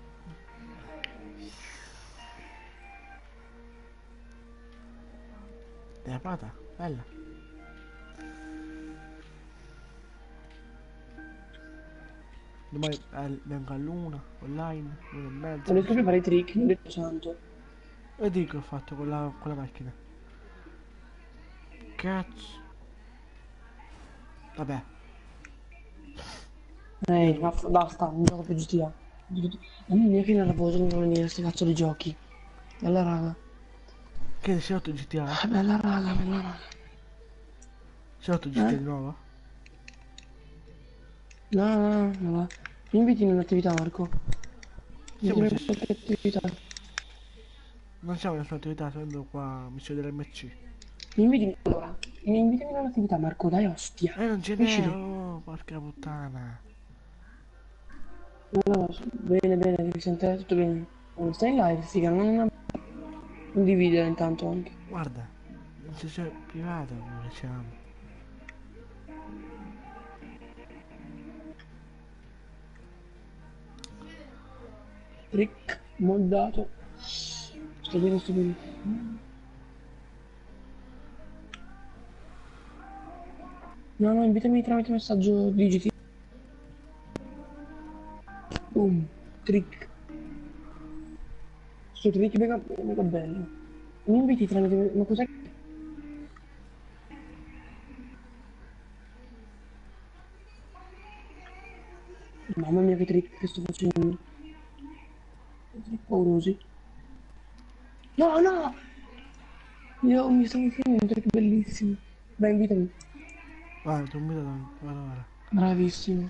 L'hai provata? Bella. Domani vengo a luna, online, 1:30. Non riesco più a fare i trick, non detto santo. E dico ho fatto con la macchina. Cazzo. Vabbè. Basta, non gioco più GTA. Mamma mia che nervoso non venire questi cazzo di giochi. Bella raga. Che sei 8 GTA? Bella raga, bella raga. Sei 8 GTA di nuovo? No. Mi inviti in un'attività, Marco. Mi Siamo inviti in un'attività. Non siamo nessuna attività, sto andando qua, missione dell'MC. Allora, mi invitami in un'attività, Marco, dai ostia. Non ce n'è, Esci. oh, porca puttana. No, bene, mi sente tutto bene. Non stai in live, figa, non condividere intanto anche. Guarda, in sessione privata pure siamo. Trick, moddato. Sto bene. No, invitami tramite messaggio digiti. Boom, trick. Sto trick mega bello. Mi inviti tramite... Ma cos'è? Mamma mia che trick che sto facendo. Trick paurosi. No! Io mi stavo facendo un trick bellissimo. Dai, invitami. Guarda, ti ho invitato, guarda. Bravissimo.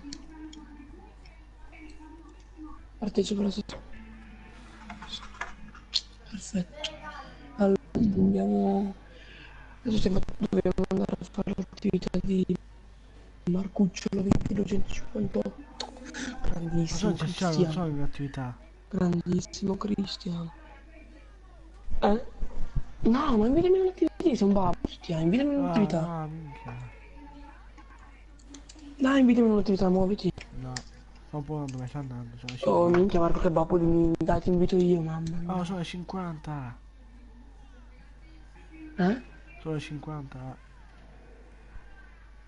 Partecipo alla sessione. Perfetto. Allora, andiamo... Adesso dobbiamo andare a fare l'attività di Marcucciolo 2258. Grandissimo Non Cristiano. sono in attività. Grandissimo Cristiano. No, ma invitami in un'attività, sei un babbo, stia, invitami in un'attività. Ah, minchia. Dai, invitami in un'attività, muoviti. No, sto un po' dove sta andando, sono le Oh, 50. minchia Marco, che babbo di me. Dai, ti invito io, mamma mia. Oh, sono le 50. Sono le 50.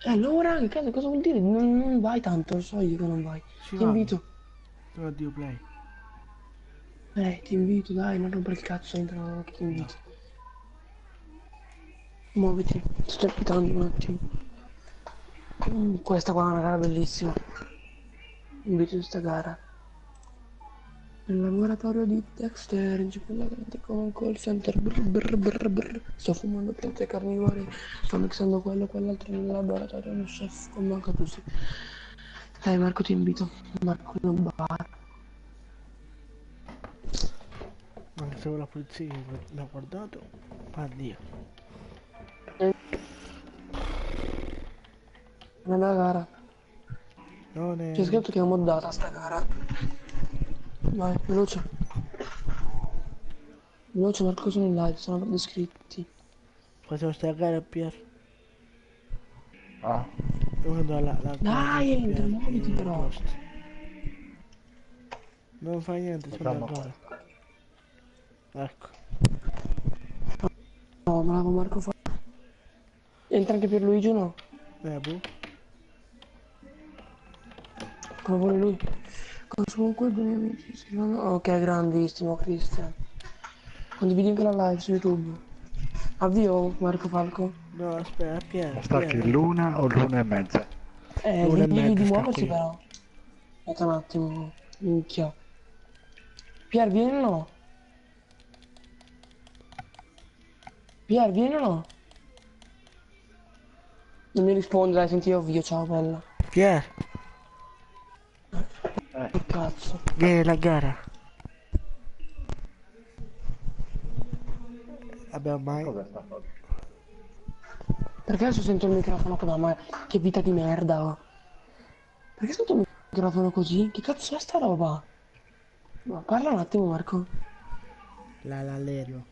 Allora, che cazzo, cosa vuol dire? Non vai tanto, lo so io che non vai. Ci Ti vado. invito. Sono a Dio Play. Ti invito, dai, non rompere il cazzo, entra che ti invito. Muoviti, sto aspettando un attimo. Questa qua è una gara bellissima. Invito in sta gara. Nel laboratorio di Dexter, in cipolla grande con un call center. Brr. Sto fumando piante carnivore. Sto mixando quello e quell'altro nel laboratorio. Uno chef con manca così. Dai Marco, ti invito. Marco in un bar. Anche se la polizia mi ha guardato, addio. Una bella gara. Non è... C'è scritto che è moddata sta gara. Vai, veloce. Veloce Marco, sono in live, sono per iscritti. Facciamo sta gara, Pier. Ah, Io do la Dai, cosa entra, per muoviti il però. posto. Non fa niente, sono facciamo ancora. questo. Ecco. No, bravo Marco fa. Entra anche Pierluigi o no? Boh. Come vuole lui? Cosa comunque due amici si fanno? Ok, grandissimo Cristian. Condividi anche la live su YouTube. Avvio Marco Falco. No, aspetta, Ma sta che Pier. l'una o l'una e mezza? L'una e Digli di mezza sta muoversi qui. però. Aspetta un attimo. Minchia. Pier, vieni o no? Pier, vieni o no? Non mi risponde, dai, senti io avvio, ciao bella. Pier, Che cazzo. vieni la gara. Vabbè, ormai. Cos'è sta cosa? Perché adesso sento il microfono come ma che vita di merda. Perché sento il microfono così? Che cazzo è sta roba? Ma parla un attimo Marco. L'aereo.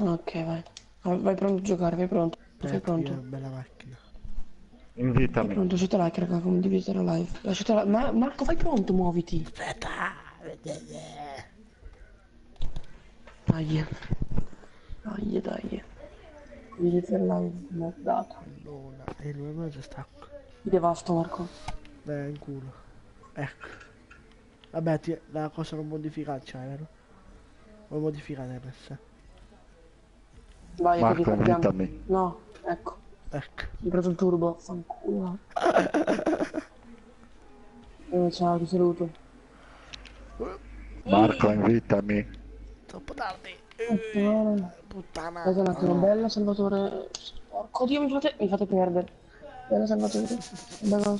Ok, vai. Vai pronto a giocare, vai pronto. Fai Aspetta, io ho pronto. una bella macchina. Fai Invitami. pronto, lasciate like, raga, come dividete la live. Lasciate la... Ma Marco, fai pronto, muoviti. Aspetta. Dai. Dai. Dividete la live, merdata. L'una e l'una e mezza stacco. Mi devasto, Marco. Beh, in culo. Ecco. Vabbè, la cosa non modificata, cioè, vero? Non modificata è messa. Vai, così Marco, partiamo. invitami. No, ecco. Ecco. Ho preso il turbo. Fanculo. Ciao, ti saluto. Marco, invitami. Troppo tardi. Puttana. Puttana. Aspetta un attimo, bella Salvatore. Porco Dio, mi fate perdere. Bella Salvatore. Bella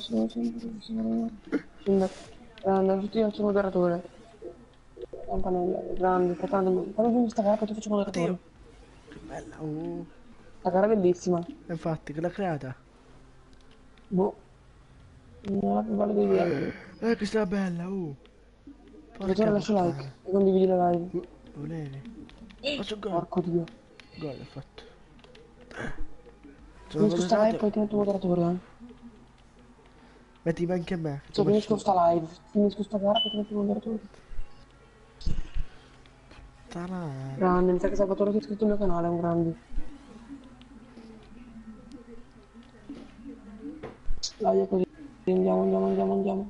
Andate tutti al suo moderatore. Campanella, grande, portando. Quando vieni questa gara poi ti faccio moderatore. Che bella. La gara è bellissima. Infatti, che l'ha creata? Boh. Non ho la più valida idea. Che sta bella, Salvatore lascia like e condividi la live. Volevi. Faccio gol. Porco Dio. Gol ha fatto. Sono Finisco sta live e moderatore. poi ti metto moderatore, Mettimi anche me. Cioè finisco sta live, finisco sta gara e poi ti metto moderatore. Puttana. Grande, mi sa che Salvatore si è iscritto al mio canale, è un grande. Dai, è così. Andiamo.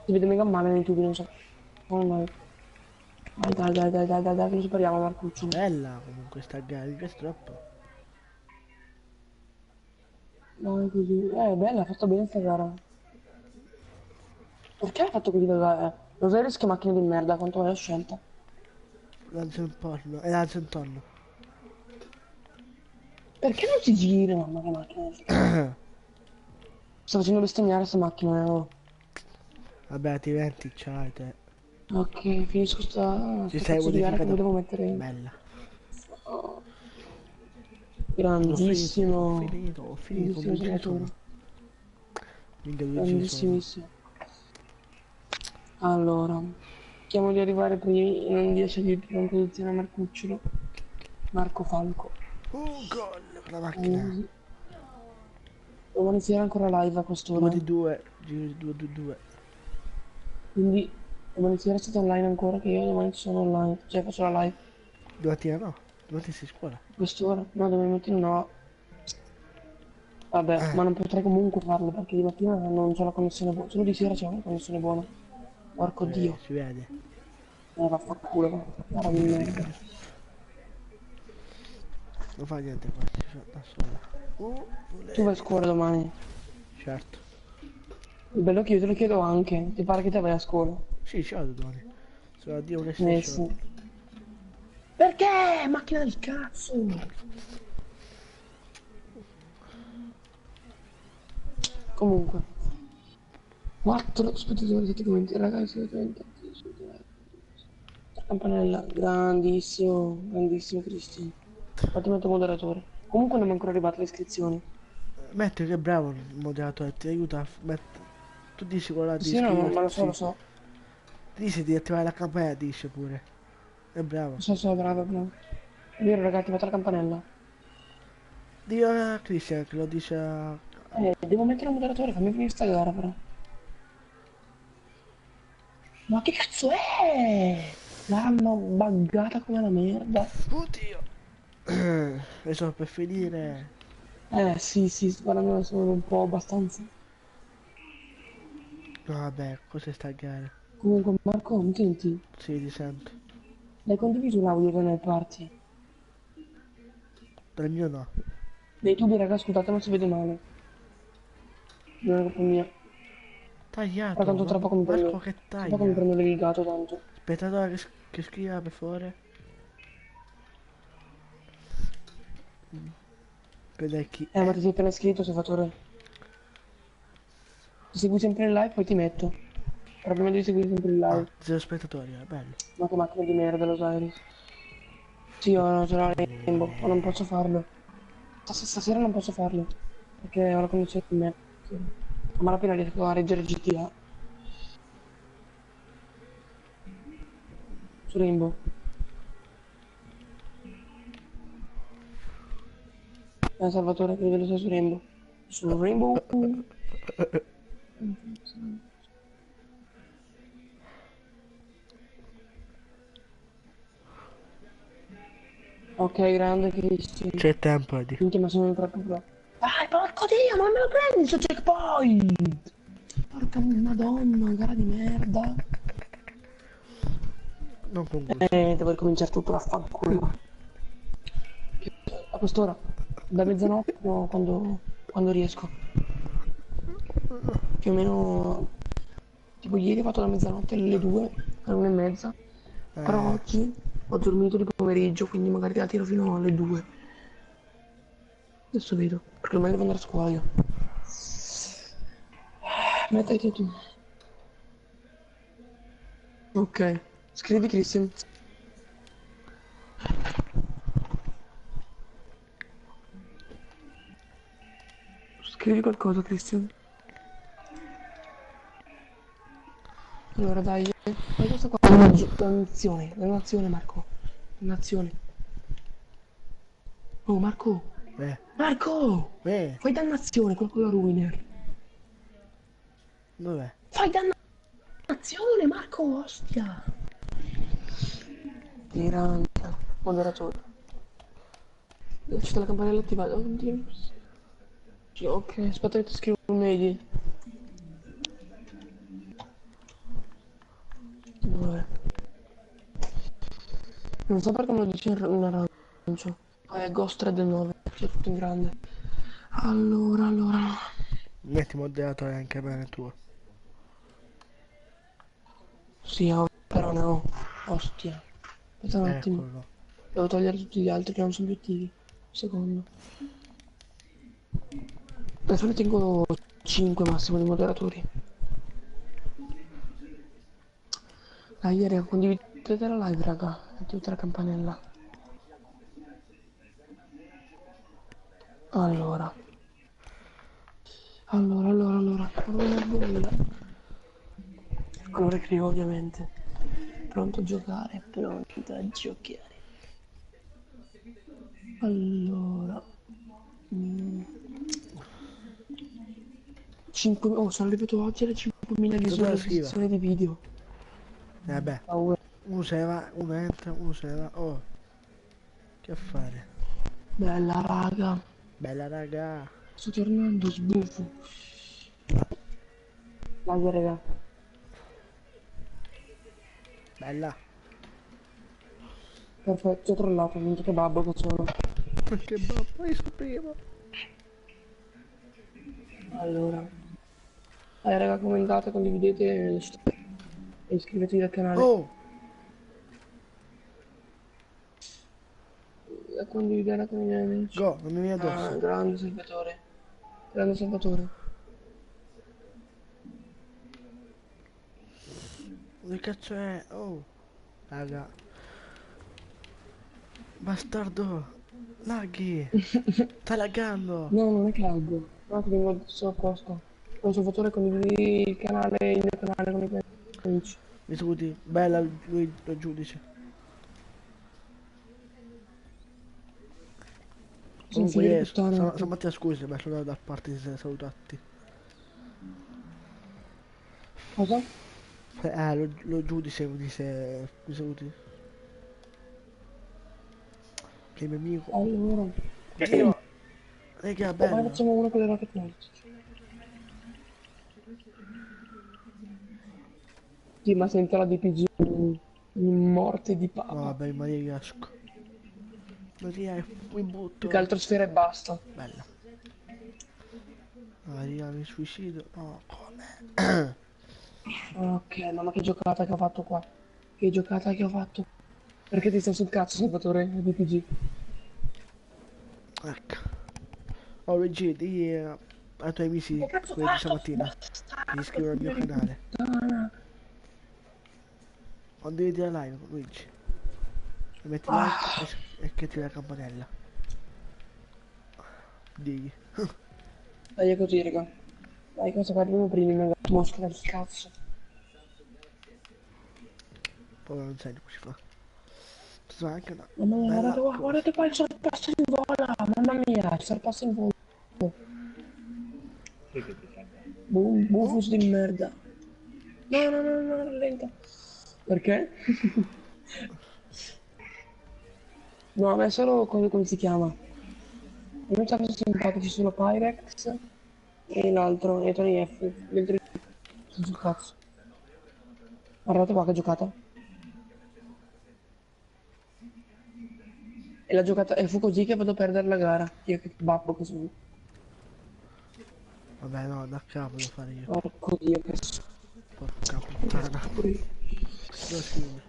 Si vede mega male nei tubi, non so. Come mai. Dai, che ci spariamo, Marcuccio. Bella comunque sta gara, che è troppo. Dai, così. È bella, ha fatto bene sta gara. Perché ha fatto così la gara? Lo sai che macchine di merda, quanto hai scelta? Lancia un porno. E lancia un tonno. Perché non si gira, mamma che macchina? Sto facendo bestemmiare sta macchina, oh. Vabbè, ti venti, ciao te. Ok, finisco sta Ci sta sei cazzo di gara che modificato. volevo mettere in. Bella. Grandissimo. Ho finito, Grandissimo due giri Salvatore. sono. Minchia, 2 giri sono. Grandissimissimo. Allora, cerchiamo di arrivare primi e non riesce di prima posizione a Marcucciolo. Marco Falco. Gol con la macchina. Domani sera ancora live a quest'ora. 2 di 2, giro di 2 di 2. Quindi domani sera siete online ancora che io domani sono online. Cioè faccio la live. Domattina no, domattina sei a scuola. Quest'ora? No, domani mattina no. Vabbè, ma non potrei comunque farlo perché di mattina non c'ho la connessione buona. Solo di sera c'ho la connessione buona. Porco Dio. Si vede. Vaffanculo, va. Guarda di merda. Non fa niente qua, si fa da sola. Tu vai a scuola domani. Certo. Il bello che io te lo chiedo anche. Ti pare che te vai a scuola? Sì, ciao domani. Sono a Dio un Sì. Perché? Macchina del cazzo! Comunque. 4 spettatori, 7 commenti, ragazzi, campanella, grandissimo Cristian. Fatti mettere moderatore. Comunque non mi è ancora arrivata le iscrizioni. Metti che è bravo il moderatore, ti aiuta a mettere. Tu dici quello là di Sì, no, iscriverti, ma lo so. Ti dice di attivare la campanella, dice pure. È bravo. Lo so, bravo. È vero ragazzi, fate la campanella. Dio a Cristian che lo dice a... Devo mettere un moderatore, fammi finire sta gara però. Ma che cazzo è? L'hanno buggata come la merda. Oddio! E sono per finire. Sì, sto guardando solo un po' abbastanza. No, vabbè, cos'è sta gara? Comunque, Marco, mi senti? Sì, ti sento. L'hai condiviso l'audio che ne parti? Dal mio no. Dei tubi, raga, scusate, non si vede male. Non è colpa mia. Tagliato. Però tanto tra poco mi Marco prendo. che Tra poco mi taglia. prendo l'irigato tanto. Aspettatore che scriva per favore. Vedere chi Ma è. ti sei appena iscritto, Salvatore. Ti segui sempre in live, poi ti metto. Però prima devi seguire sempre in Ah, live. 0 spettatori, è bello. Ma che macchina di merda, lo sai. Sì, io non ce l'ho Rainbow, ma non posso farlo. Stasera non posso farlo. Perché ho la condizione di me. A malapena riesco a reggere GTA. Su Rainbow. Salvatore, che livello sei su Rainbow? Su Rainbow. Ok, grande Cristian. C'è tempo di. Minchia, ma sono troppo pro. Dai, porco dio, ma non me lo prendi il suo checkpoint! Porca madonna, gara di merda. Non con gusto. Devo ricominciare tutto a fanculo. A quest'ora, da mezzanotte o quando riesco. Più o meno, tipo ieri ho fatto da mezzanotte alle 2, alle 1:30. Però oggi ho dormito di pomeriggio, quindi magari la tiro fino alle 2. Adesso vedo, perché ormai devo andare a scuola io. Mettiti tu. Ok, scrivi Christian. Scrivi qualcosa, Christian. Allora dai, fai questa qua. Dannazione, Marco. Dannazione. Oh, Marco. Marco! Fai dannazione, quello con la ruiner. Dov'è? Fai dannazione, Marco, ostia. Tirante. Moderatore. C'è la campanella attivata. Oddio. Sì, ok, aspetta che ti scrivo un mail. Dov'è? Non so perché me lo dice in arancio. Ghost Red 9, c'è tutto in grande. Allora. Metti moderatore anche bene tuo. Sì, però no. Ostia. Aspetta un attimo. Eccolo. Devo togliere tutti gli altri che non sono più attivi. Un secondo. Adesso ne tengo 5 massimo di moderatori. Dai, raga, condividete la live, raga. Attivate la campanella. Allora. Allora scrivo ovviamente. Pronto a giocare, pronto a giocare. Allora. 5. Oh, sono arrivato oggi alle 5.000 visualizzazioni di video. Vabbè. Paura. Uno se ne va, uno entra, uno se ne va. Oh. Che fare? Bella raga. Bella raga. Sto tornando, sbuffo. Vai raga. Bella. Perfetto, ho trollato, minchia che babbo che sono. Che babbo, io sapevo. Allora. Dai raga, commentate, condividete e iscrivetevi al canale. Oh! E condividere con i miei amici. Go, non mi viene addosso. Grande Salvatore. Grande Salvatore. Che cazzo è? Oh! Raga. Bastardo! Laghi! Sta laggando! No, non è che laggo. No, ti vengo adesso a posto. Con Salvatore condividi il mio canale con i miei amici. Mi scusi, bella lui lo giudice. Sono Comunque, figlio di io, puttana. stamattina scusa, mi sono da parte di salutati. Cosa? Lo giudice mi dice, mi saluti. Che è mio amico. Allora. Oddio, raga, Poi bello. facciamo uno con le Rocket Knight. Sì, ma sento la DPG in morte di No, papa. vabbè, ma io riesco. Non riesco, mi Più butto. che altro sfera e basta. Bella. Maria, mi suicido. No, come? Ok, mamma che giocata che ho fatto qua. Che giocata che ho fatto. Perché ti stai sul cazzo, Salvatore, DPG? Ecco. Oh, Luigi, di ai tuoi amici Che cazzo quelli di fai sto stamattina che si iscrivono al mio figlio di canale. puttana? Quando vedi la live, Luigi, metti like Ah, e che ti la campanella. Digli. dai è così, raga. Dai, cosa parliamo prima nell'atmosfera del cazzo. Poi non sai come si fa. Ci sono anche una Mamma mia, bella guardate qua, cosa. guardate qua il sorpasso in vola. Mamma mia, il sorpasso in vola. Sì che ti sento. Bufus di merda. No, no, no, no, rallenta. Perché? No, a me solo come si chiama? Io mi sono simpatici solo Pyrex e l'altro, e Tony F. Gli altri sono sul cazzo. Guardate qua che giocata. E la giocata, e fu così che vado a perdere la gara. Io che babbo che sono. Vabbè, no, da capo devo fare io. Porco Dio che Porca puttana. schifo. Devo scrivermi.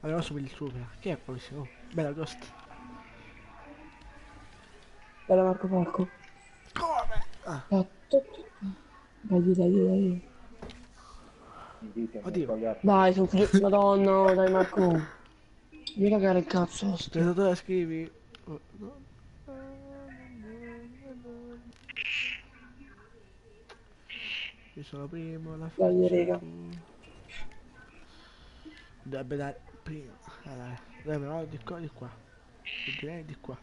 Allora subito il super. Chi è quello? Oh, bella Ghost. Bella Marco Porco. Come? Ah, Dai, dai, dai. Ditemi, oddio. pagato. Dai, sono figlio... Madonna, oh, dai Marco. Devi cagare il cazzo, ostia. Spettatore scrivi. Oh, no. Io sono primo, la Dai, faccia raga. dovrebbe dare prima. Allora, dovrebbe no, di qua, di qua. E direi di qua.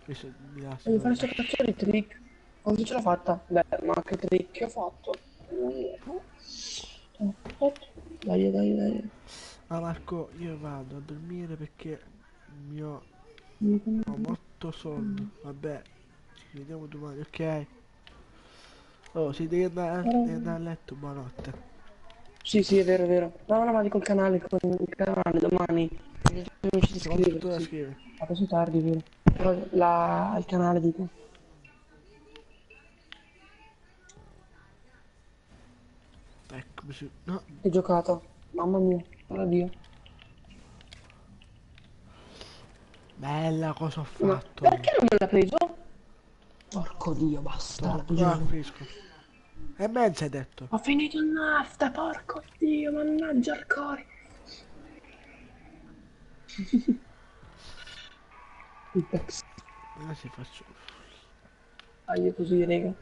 Questo di là Voglio fare secondo sto cazzo di trick. Come ce l'ho fatta? Beh, ma che trick che ho fatto? Dai, dai, dai. Ah Marco, io vado a dormire perché mio ho molto sonno. Vabbè, ci vediamo domani, ok? Oh, si devi andare a letto, buonanotte. Sì, sì, è vero, è vero. No, no, vado col canale, con il canale domani. Non ci Che quanto tutto da iscriversi. scrivere? Adesso è tardi, vero? Però il canale dico. Ecco, mi si... No, Che giocata. Mamma mia, oddio. bella cosa ho Ma fatto. perché non me l'ha preso? Porco Dio, Dopo, bastardo. finisco. E mezza hai detto. Ho finito in nafta, porco Dio, mannaggia il core. Il text. Si faccio... Taglio così, raga.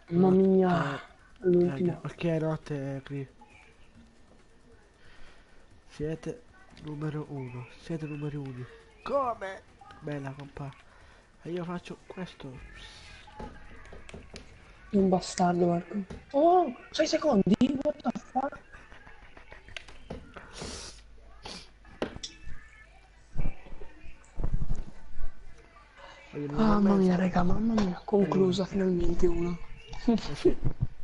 Mamma mia, Raga, l'ultimo. ok, notte qui. Siete numero uno. Siete numero uno. Come? Bella compà. E io faccio questo. È un bastardo, Marco. Oh, 6 secondi? What the fuck? Voglio un'ora e Mamma mia, mezza. raga, mamma mia. Conclusa finalmente uno. Sì.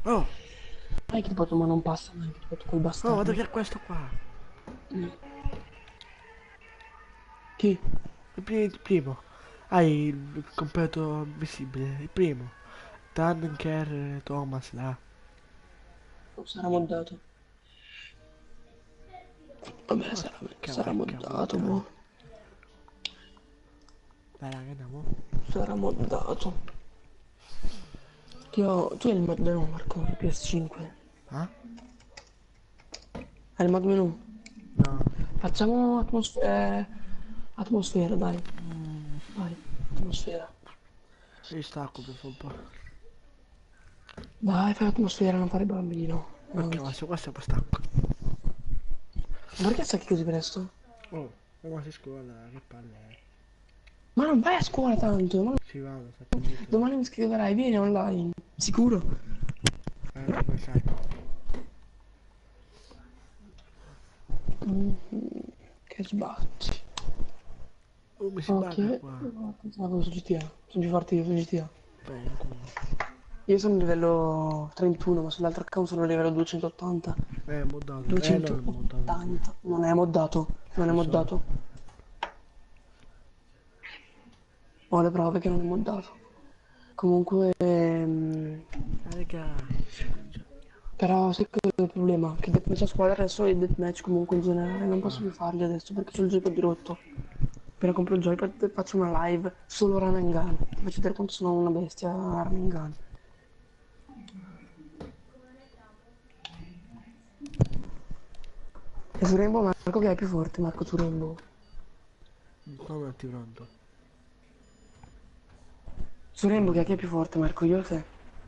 Oh, Dai che tipo, ma non passa mai, che tipo, quel oh, bastardo. guarda che è questo qua. Chi? Il primo. Hai il completo visibile. Il primo. Tanker Thomas là. Non sarà moddato. Vabbè, Oh, sarà moddato, puttana. boh. Dai raga, andiamo. Sarà moddato. Tu hai il mod menu, Marco, su PS5. Ah? Hai il mod menu? No. Facciamo atmosfera, dai. Dai, atmosfera. Io stacco per un po'. Dai, fai atmosfera, non fare bambino. No, Ok, ma se questo è poi stacco. ma perché sacchi così presto? Oh. Ma si scuola, che palle. Ma non vai a scuola tanto, ma Ci vado, stai zitto. domani mi scriverai, vieni online, sicuro? Come sai. Che sbatti. Oh, mi si Ok, bugga qua. pensavo su GTA, sono più forte io su GTA. Beh, in culo. Io sono livello 31, ma sull'altro account sono livello 280. Moddato. No, è moddato. 280. Non è moddato, non è Lo so. moddato. Ho le prove che non è moddato. Comunque, Raga. però sai che è il problema? Che deathmatch a squadra adesso e deathmatch comunque in generale non posso più farli adesso perché c'ho il joypad rotto. Appena compro il joypad faccio una live solo run and gun. Ti faccio vedere quanto sono una bestia a run and gun. E su Rainbow Marco che è più forte, Marco su Rainbow. Come ti pronto? Su Rainbow chi è più forte, Marco? Io o te?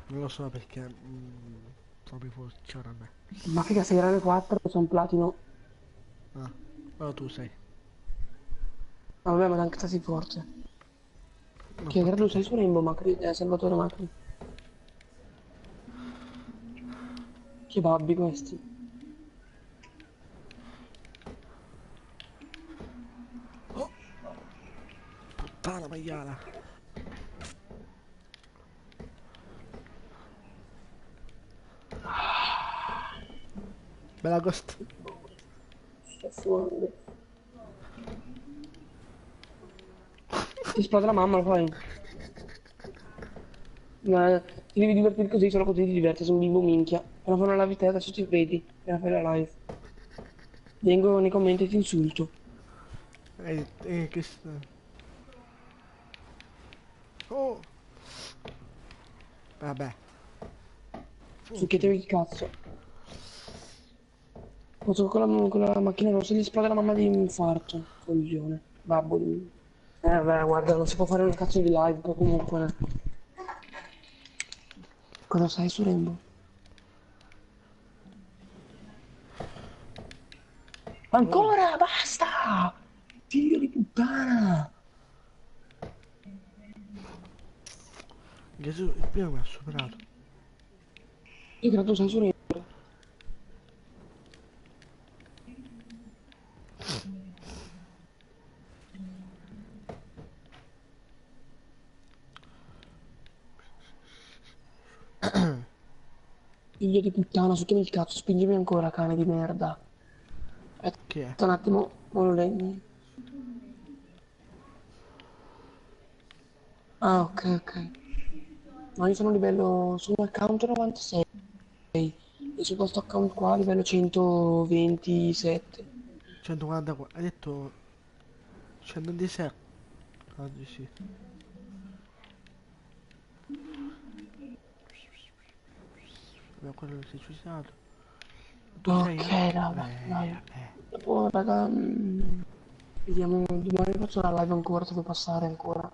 Non lo so perché... proprio forte ora a me. Ma figa, sei rane 4, sono platino. Ah, però tu sei. Ma vabbè, ma anche sei forte. Ma Che grado forte sei te. su Rainbow, Macri? Salvatore Macri. Che babbi questi. Puttana maiala. Bella ghost. Sto suonando. Ti esplode la mamma, lo fai? Ma ti devi divertire così, solo così ti diverti, sono un bimbo minchia. Appena fai una live te, adesso ti vedi. Appena fai la live. Vengo nei commenti e ti insulto. Che sta... Oh! Vabbè. Succhietevi il cazzo. Posso con la macchina rossa gli esplode la mamma di infarto. Coglione. Babbo di... beh, guarda, non si può fare una cazzo di live, poi comunque. Cosa sai su Rainbow? Ancora, basta! Figlio di puttana! Gesù, il primo mi ha superato. Io credo sai su Rainbow. Figlio di puttana, succhiami il cazzo, spingimi ancora, cane di merda. Chi è? Aspetta un attimo, mo lo leggo. Ah, ok, ok. No, io sono a livello, sono account 96 e su questo account qua livello 127. 144. Hai detto... 126. Oggi sì. Abbiamo quello che si è suicidato. Tu sei Ok, anche... raga, dai. vabbè. Dopo, raga, vediamo, domani faccio la live ancora, devo passare ancora.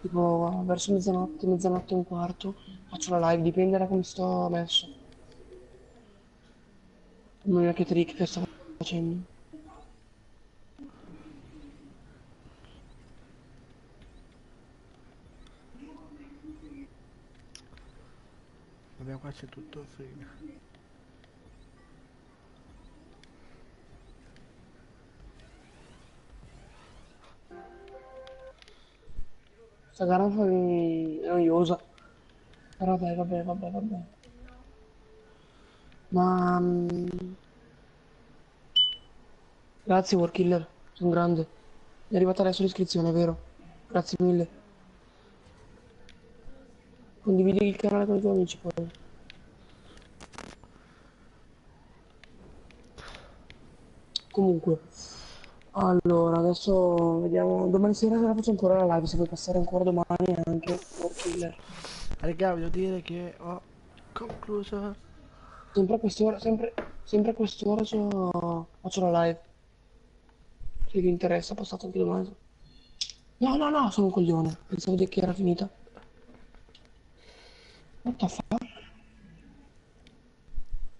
Tipo, verso mezzanotte, mezzanotte e un quarto, faccio la live, dipende da come sto messo. Non è che trick che sto facendo. Vabbè, qua c'è tutto free. Questa gara è noiosa. Però dai, vabbè, vabbè, vabbè. Ma... grazie, Warkiller, sono grande. È arrivata adesso l'iscrizione, vero? Grazie mille. Condividi il canale con i tuoi amici poi. Comunque, allora, adesso vediamo. Domani sera se la faccio ancora la live, se vuoi passare ancora domani anche Warkiller. Raga, voglio dire che ho concluso. Sempre a quest'ora, sempre a quest'ora faccio la live. Se vi interessa, passate anche domani. No, no, no, sono un coglione. Pensavo che era finita. What the fuck?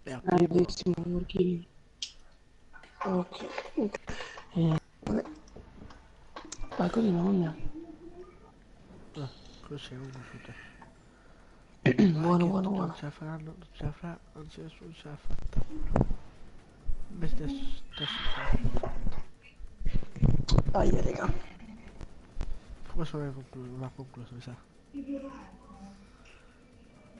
È a primo. Grandissimo, Warkiller. Ok. Ok. Vabbè. Dai, così non Così è un prosciutto. Vai buono, che buono, non buono. ce la faranno, non ce la farà, non ce l'ha fatta. Invece adesso ce l'ha fatta. Aia, raga. Questo va concluso, mi sa.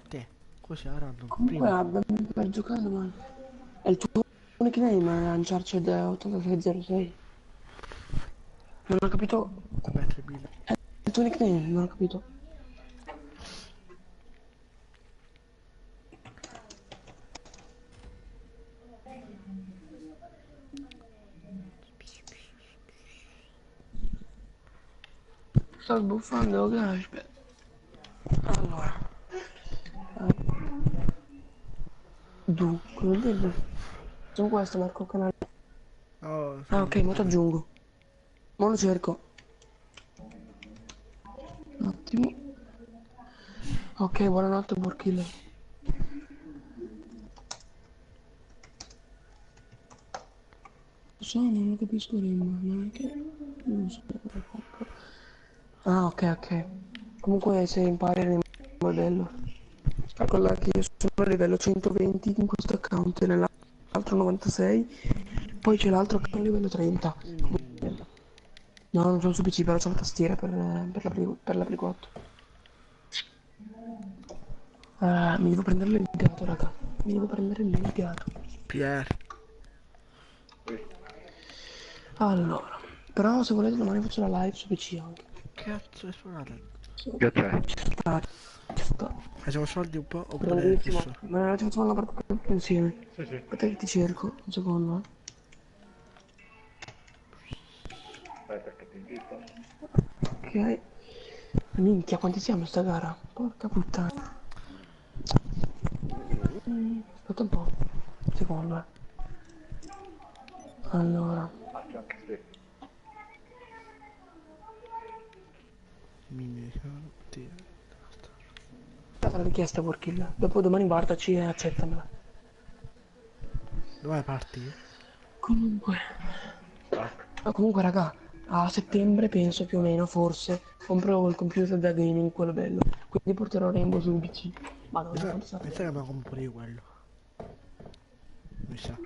Te, così avranno Comunque, prima. abbiamo per giocare, ma... È il tuo nickname, è Uncharted 8606. Non ho capito... Vabbè, 3000. È il tuo nickname, non ho capito. Sto sbuffando, ok, aspetta. Allora. Come dire? Sono questo, Marco Canale. Oh, Ah, sono ok, mo ti tutti. aggiungo. Mo lo cerco. Un attimo. Ok, buonanotte, Burkiller. Lo so, non lo capisco, Rim, non è che... Non so. Ah, ok, ok. Comunque se impari il modello. Calcola che io sono a livello 120 in questo account e nell'altro 96. Poi c'è l'altro account a livello 30. No, non sono su PC, però c'ho la tastiera per la Play 4. Mi devo prendere l'eligato, raga. Mi devo prendere l'eligato. Pier. Allora, però se volete domani faccio la live su PC anche. Cazzo è suonato? Che c'è? Sta, sta. Facciamo soldi un po' oppure Grandissimo. fisso? Ma ci facciamo una partita tutti insieme. Sì, sì. Aspetta che ti cerco, un secondo, Aspetta che ti invito. Ok. Minchia, quanti siamo in sta gara? Porca puttana. Aspetta un po'. Un secondo, Allora. Ah, c'è anche Stefano. Mini. Fate la richiesta, Workill. Dopo domani guardaci e accettamela. Dove parti? Comunque. Comunque, raga, a settembre penso più o meno, forse, compro il computer da gaming, quello bello. Quindi porterò Rainbow su PC. Madonna, quanto Mi sarebbe. sa che me lo compro io quello. Mi sa.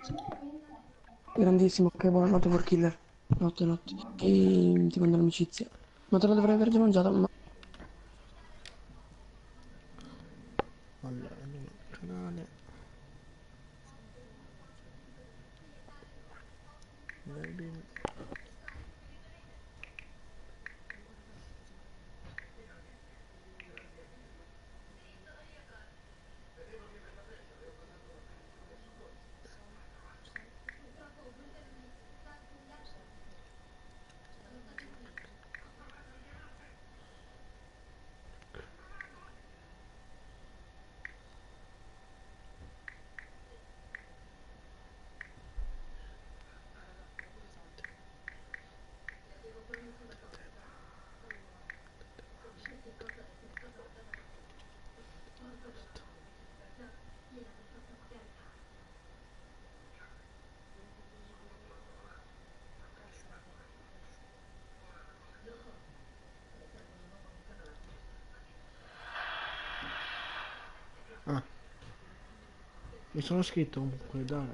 Grandissimo, ok, buonanotte, Workiller. Notte, notte. E ti mando l'amicizia. Ma te la dovrei aver già mangiata, ma... Allora, andiamo al canale. Gaming. Ah, mi sono scritto comunque, dai.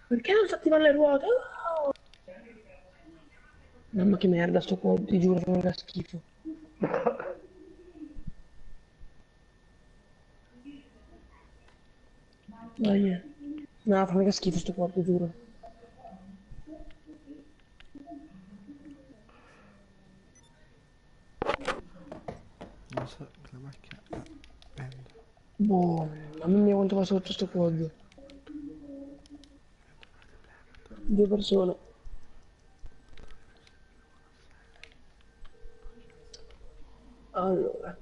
Perché non si attivano le ruote? Oh! Mamma che merda sto qua, ti giuro, non fa schifo. Dai, no, fa mega schifo sto qua, ti giuro. Non so che la macchina prende. Boh, mamma mia quanto va sotto sto quad. 2 persone. Allora,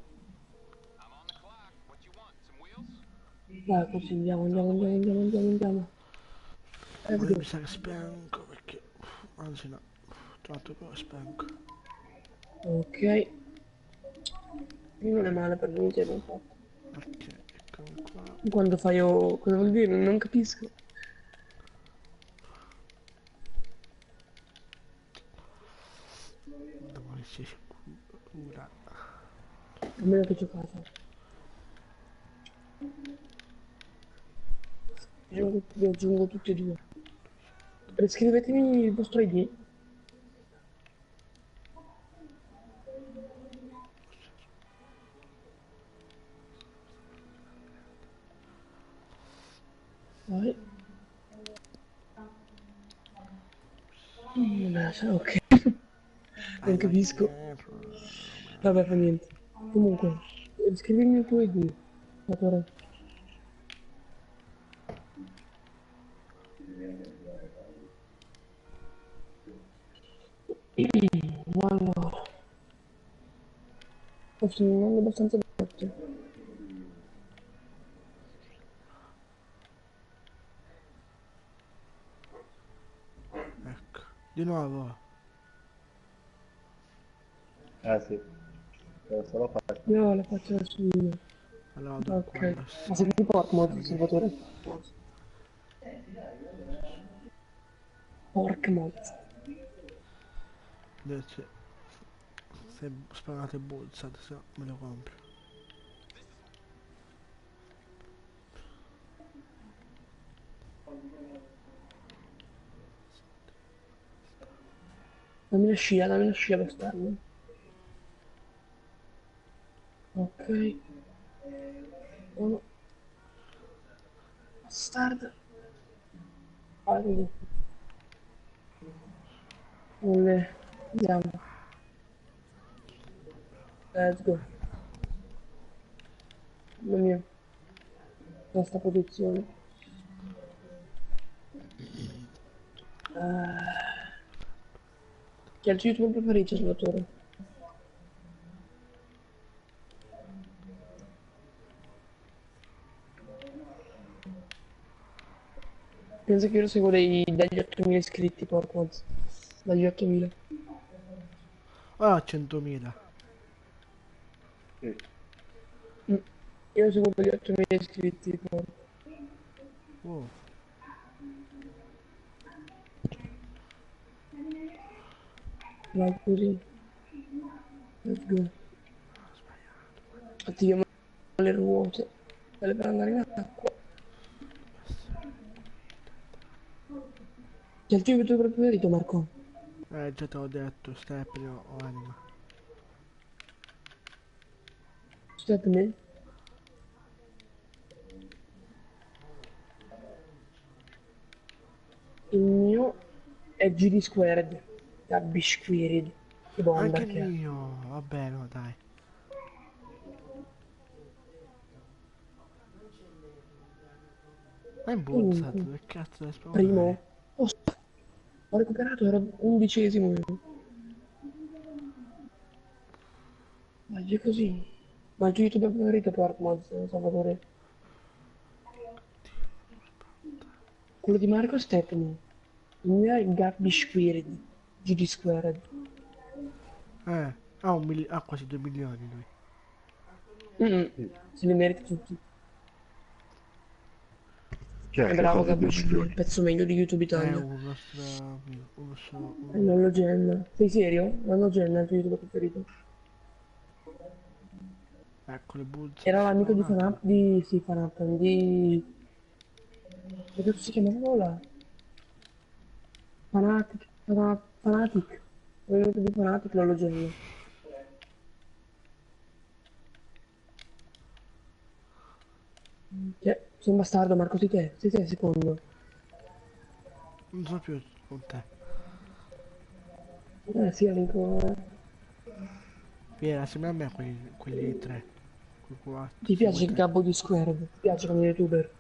dai così andiamo. Let's Poi go. mi sa che spengo perché... Anzi no, tanto poi spengo. Ok. Non è male per niente, non fatto. Ok, ecco. qua. Quando fai oh, cosa vuol dire? Non capisco. Devo essere sicura. A meno che giocate. Vi aggiungo tutti e due. Scrivetemi il vostro ID. Vai. Vabbè, ok. Non capisco. Vabbè, fa niente. Comunque, scrivimi il tuo ID. Datore. Allora. Sto finendo abbastanza notte. Ecco, di nuovo. Sì, solo fare. Io la faccio adesso io. Allora do Ok. quello. Ma se ti porco molto osservatore. Porca molto. Invece, se sparate buzzate, se no me lo compro. Dammi la scia bastardo. Ok. Uno. Bastardo. Allora. Andiamo. Let's go. Mamma mia. Questa posizione. Chi è il tuo youtuber preferito, Salvatore? Penso che io lo seguo dagli 8.000 iscritti, porco. Anzi, dagli 8.000. Ah, 100.000. Sì. Io lo seguo dagli 8.000 iscritti, porco. Oh, Vai così. Let's go. Attiviamo le ruote. Quelle per andare in acqua. Chi è il tuo youtuber preferito, Marco? già te l'ho detto, Stepnio o Anima. Step me. Il mio è GD Squared. Da Bisquirid. Che bomba Anche il che è. mio, vabbè, no, dai. Ma è buzzato, che cazzo deve spawnare? Primo. Oh, ho recuperato, ero 11esimo io. Ma è così. Ma il tuo youtuber preferito, porco, Salvatore? Quello di Marco Stepney. Il mio è Gabby Squared. GD Squared. Ha quasi 2 milioni lui. Se li merita tutti. Chi è È che bravo cosa Gabby di Squared, il pezzo meglio di YouTube È Italia. un nostro amico, uno solo. Nonno Gen. Sei serio? Nonno Gen è il tuo youtuber preferito. Ecco le buzzate. Era l'amico di spawnate. Fanap, di... sì, Fanap, di... Come si chiamava là? Fanatic. L'amico di Fanatic, Nonno Gen. Cioè, sei un bastardo, Marco, sei te secondo. Non so più con te. Sì, amico. Vieni, sembra a me quelli tre. Quei quattro. Ti siamo piace il tre. gabbo di Squared? Ti piace come youtuber?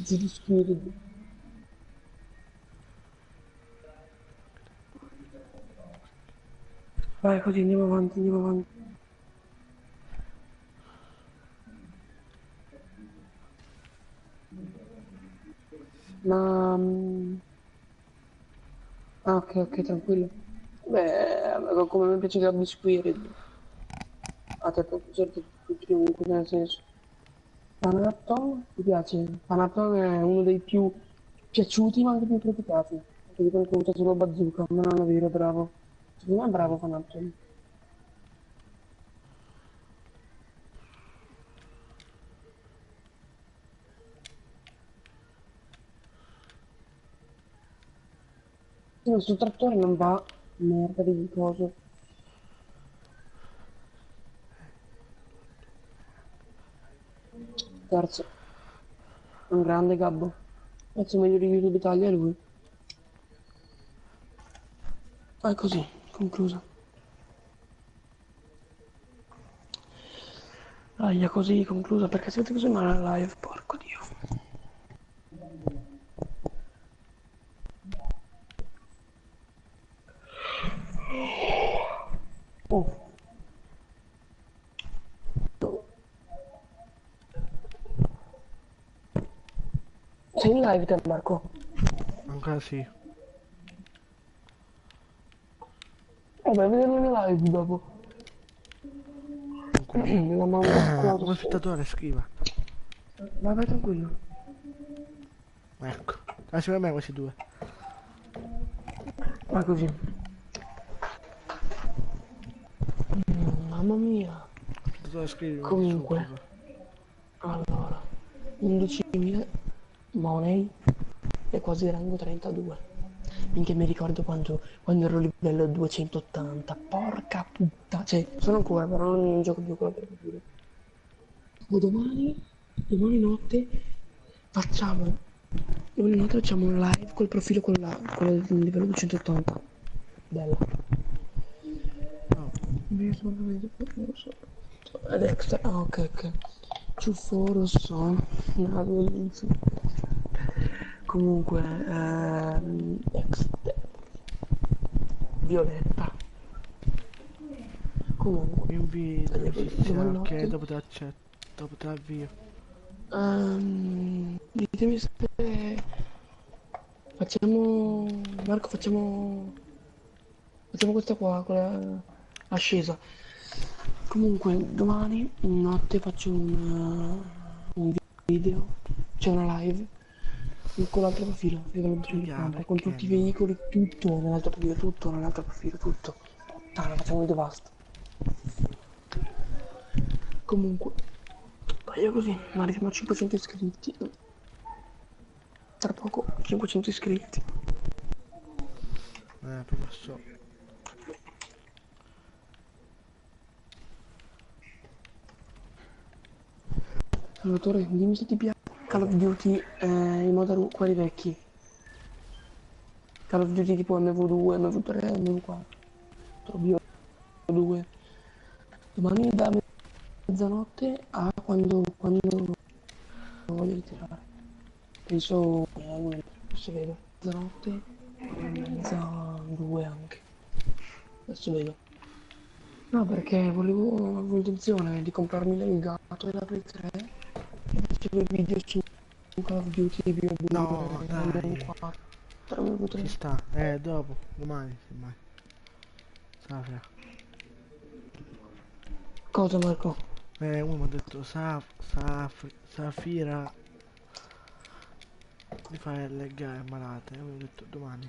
Zio Squared. Vai così, andiamo avanti, andiamo avanti. Ma... Ah, ok, ok, tranquillo. Beh, come mi piace Gabby Squared. a te tutti ovunque, nel senso. Panatton, mi piace. Panatton è uno dei più piaciuti ma anche più criticati. Perché dicono che usa solo bazooka, ma non è vero, bravo. Secondo me è bravo Panatton. Il suo trattore non va, merda di coso. Terzo, un grande Gabbo. Penso meglio di YouTube Italia è lui. È così, conclusa. Aia, così, conclusa, perché siete così male alla live, porco Dio. Oh. Sei in live te, Marco? Ancora sì. Vabbè, vediamo in live dopo. La mamma Come spettatore scriva. vai tranquillo. Ecco. Assieme a me questi due. Vai così. Mamma mia. Spettatore scrivi. Comunque. Allora. 11.000 money e quasi rango 32. Minchia, mi ricordo quando ero livello 280. Porca puttana. Cioè, sono ancora, però non gioco più con la per. O domani notte facciamo un live col profilo quello del livello 280. Bella. Oh. Ed extra. Ah, ok. Ciuffo rosso. No, bellissimo. Comunque extra. Violetta. Comunque Invito domani ok, notte. dopo te accetto. Dopo te avvio. Ditemi se facciamo Marco, facciamo questa qua, quella ascesa. Comunque domani notte faccio un video, c'è una live con l'altro profilo, livello 250, con tutti i veicoli, tutto nell'altro profilo, tutto. Puttana, facciamo un video vasto. Comunque io così, ma arriviamo a 500 iscritti. Tra poco 500 iscritti. Proprio so. Salvatore, dimmi se ti piace Call of Duty i Modern, quelli vecchi. Call of Duty tipo MV2, MV3, MV4, BO2. Domani da mezzanotte a quando voglio ritirare. Penso adesso vedo. Mezzanotte, mezza, 2 anche. Adesso vedo. No, perché avevo intenzione di comprarmi l'Elgato e la Play 3 e facevo i video su Call of Duty BO2. No, dai. 4, Ci sta. Dopo. Domani, semmai. Safra. Cosa, Marco? Uno mi ha detto Safira mi fai le gare malate. Io mi ho detto domani.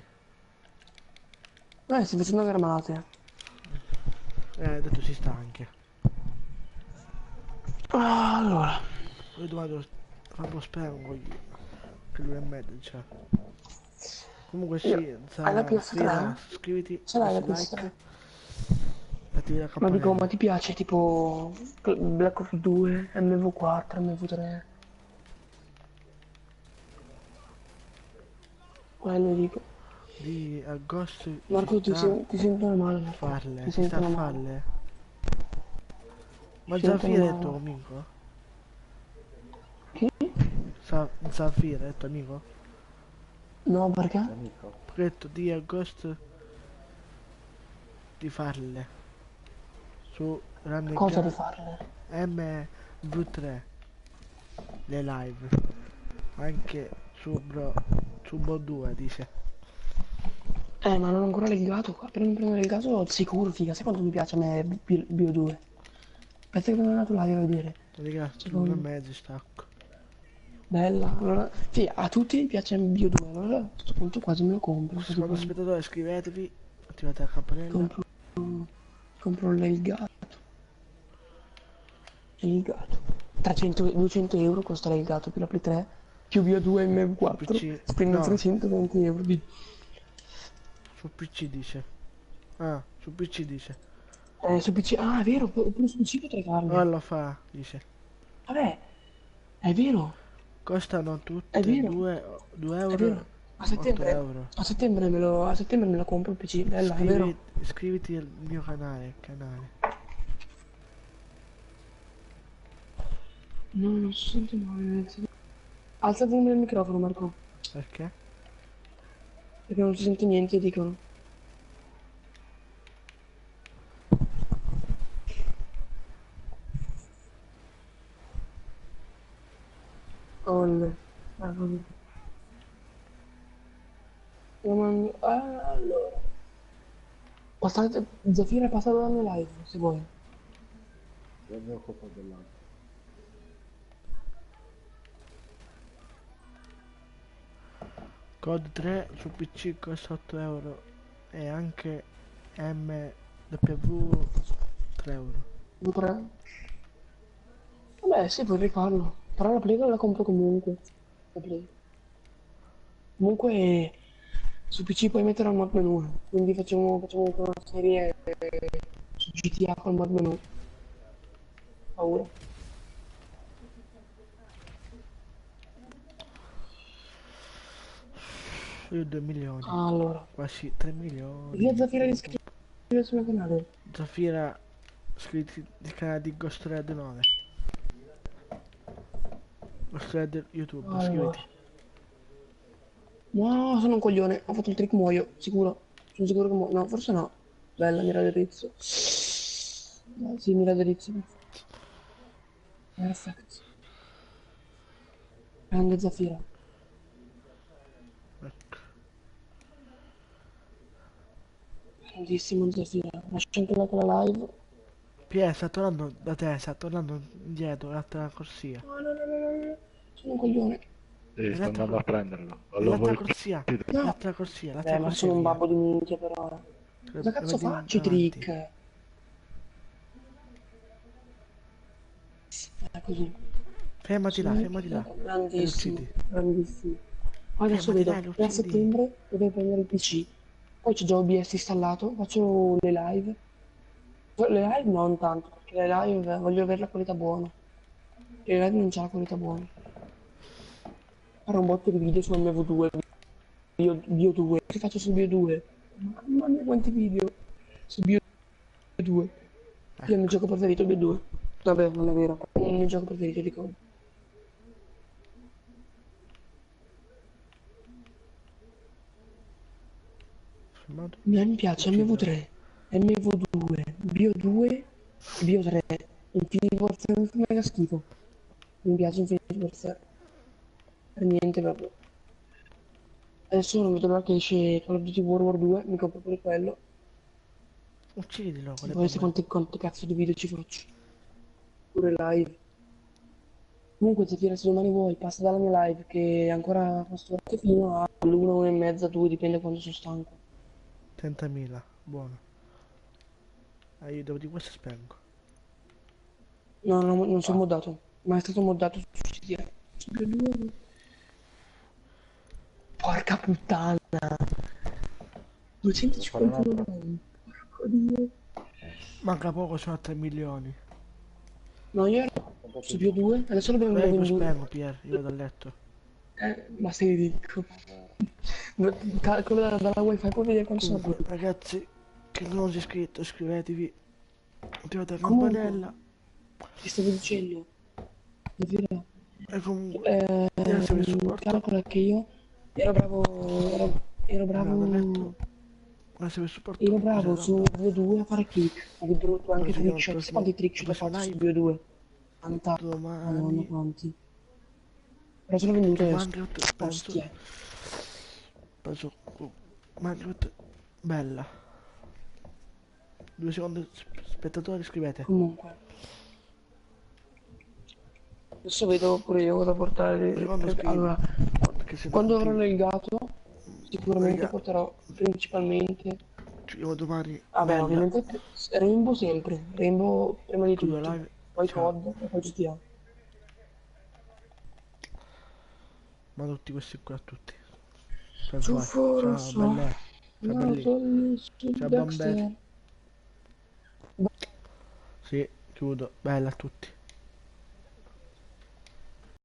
Stai facendo gare malate. Ha detto si sta anche. Allora. Io domani devo fare uno spero che lui è meglio, cioè. Comunque sì, Hai la PS3? iscriviti, Ce l'hai la like, PS3? attivi la Ma campanella. dico, ma ti piace tipo Black Ops 2, MV4, MV3? Quello dico. Di agosto Marco, ti sentono male. Marco. farle, Ti si sta a sentono male. farle. Ma Sentono Zafira è male. tuo amico? Chi? Zafira è tuo amico? No, perché? Amico. Perché ho detto di agosto di farle su Run Cosa di farle? MV3 le live anche su Bo 2 dice. Ma non ho ancora legato. Appena mi prendo legato sicuro, figa. Sai quanto mi piace a me BO2? Aspetta che non è andato live a vedere. Ragazzi, Secondo. 1,5 stacco. Bella. Allora, sì, a tutti piace Bio 2. Allora a questo punto quasi me lo compro. Così Secondo poi spettatore iscrivetevi, attivate la campanella. compro, compro il gatto. Il gatto. 200 euro costerà il gatto più la Play 3 più Bio 2 MV4. PC. Spendo No, 320 euro di... su PC dice. Ah, su PC dice. Su PC... Ah, è vero, pure su PC potrei Oh, farlo. lo fa, dice. Vabbè, è vero, Costano è tutte vero, 2 è euro, vero. 8 euro. A settembre me lo compro il PC, bella, è vero. Iscriviti al mio canale. No, non si sente male. Alzati il microfono, Marco, Perché? perché non si sente niente, dicono. Olle. Ah, così. Allora. Zafira è passato dalla mia live, se vuoi. Io mi occupo dell'altro. Code 3 su PC costa 8 euro e anche MW 3 euro. Tre. Vabbè, sì, puoi rifarlo. Però la Play la compro comunque. La Play. Comunque su PC puoi mettere il mod menu. Quindi facciamo una serie su GTA col mod menu. Paura. Io 2 milioni. Allora. Quasi 3 milioni. Via Zafira di iscriversi sul mio canale. Zafira, iscriviti al canale di Ghost Red 9. Ghost Red YouTube, Allora. iscriviti. No, sono un coglione. Ho fatto il trick, muoio. Sicuro. Sono sicuro che muoio. No, forse no. Bella, mira drizzo. No, sì, mira drizzo. Perfetto. Grande Zafira. Ecco. Grandissimo Zafira. Lascia anche la live. Pier, sta tornando da te, sta tornando indietro, l'altra corsia. No. Sono un coglione. Sì, sto andando a prenderlo. Lo L'altra vuoi corsia, No. l'altra corsia, Ma sono un via. babbo di minchia però. Cosa cazzo Vedi faccio i davanti. trick? Così. Fermati là, fermati là. Grandissimo, Uccidi. grandissimo. Poi adesso Fermati vedo, là, lo e a uccidi. settembre devo prendere il PC. Poi c'è già OBS installato, faccio le live. Le live non tanto, perché le live voglio avere la qualità buona. E le live non c'è la qualità buona. Farò un botto di video su MV2, Bio 2. Che faccio su Bio 2? Mamma mia quanti video su Bio 2. Io il mio gioco preferito è Bio 2. Vabbè, non è vero. Il mio gioco preferito, dico. Filmato. Mi piace MV3, MV2, Bio 2, Bio 3. Infinity Warfare mi fa mega schifo. Mi piace Infinity Warfare. Per niente proprio. Adesso non vedo l'ora che esce Call of Duty World War 2, mi compro pure quello. Uccidilo con le Poi se bombe. quanti cazzo di video ci faccio. Pure live. Comunque Zefira, se domani vuoi, passa dalla mia live che ancora posso anche fino all'1, 1 e mezza, 2, dipende quando sono stanco. 30.000, buono. Io dopo di questo spengo. No, non sono moddato, ma è stato moddato su GTA. Su Bio 2. Porca puttana! 251 euro. Porco Dio. Manca poco, sono a 3 milioni. No, io ero su Bio 2, adesso l'abbiamo Beh, io lo venduto. spengo, Pier, io vado a letto. Ma sei ricco. Calcolo dalla wifi, puoi vedere quanto sono Comunque, pure. ragazzi, che non si è iscritto, iscrivetevi. Attivate la Comunque. campanella. Ti stavo dicendo, Zefira, E comunque, grazie per il supporto. calcola che io ero bravo, ero Vado a letto. bravo, Grazie per il supporto. ero bravo su Esatto. Bio 2 a fare click, ho brutto anche Ci vediamo al trickshot, sai prossimo- quanti trickshot ho prossimo fatto su live. Bio 2? Tanta, Domani. madonna quanti. Però sono venduto adesso, Minecraft, penso. ostia. Penso. Minecraft, bella. 2 secondi, spettatori, scrivete. Comunque, Adesso vedo pure io cosa portare. Quando scrivi- Allora, che se quando avrò tutti- il gatto, sicuramente Raga. porterò principalmente. Io domani Vabbè, bella, ovviamente Rainbow sempre. Rainbow prima di chiudo tutto. live. Poi Ciao. COD e poi GTA. Ma tutti questi qui a tutti. Per Su voi. Forza. Ciao belle. Ciao belli. Ciao Dexter. Sì, chiudo. Bella a tutti.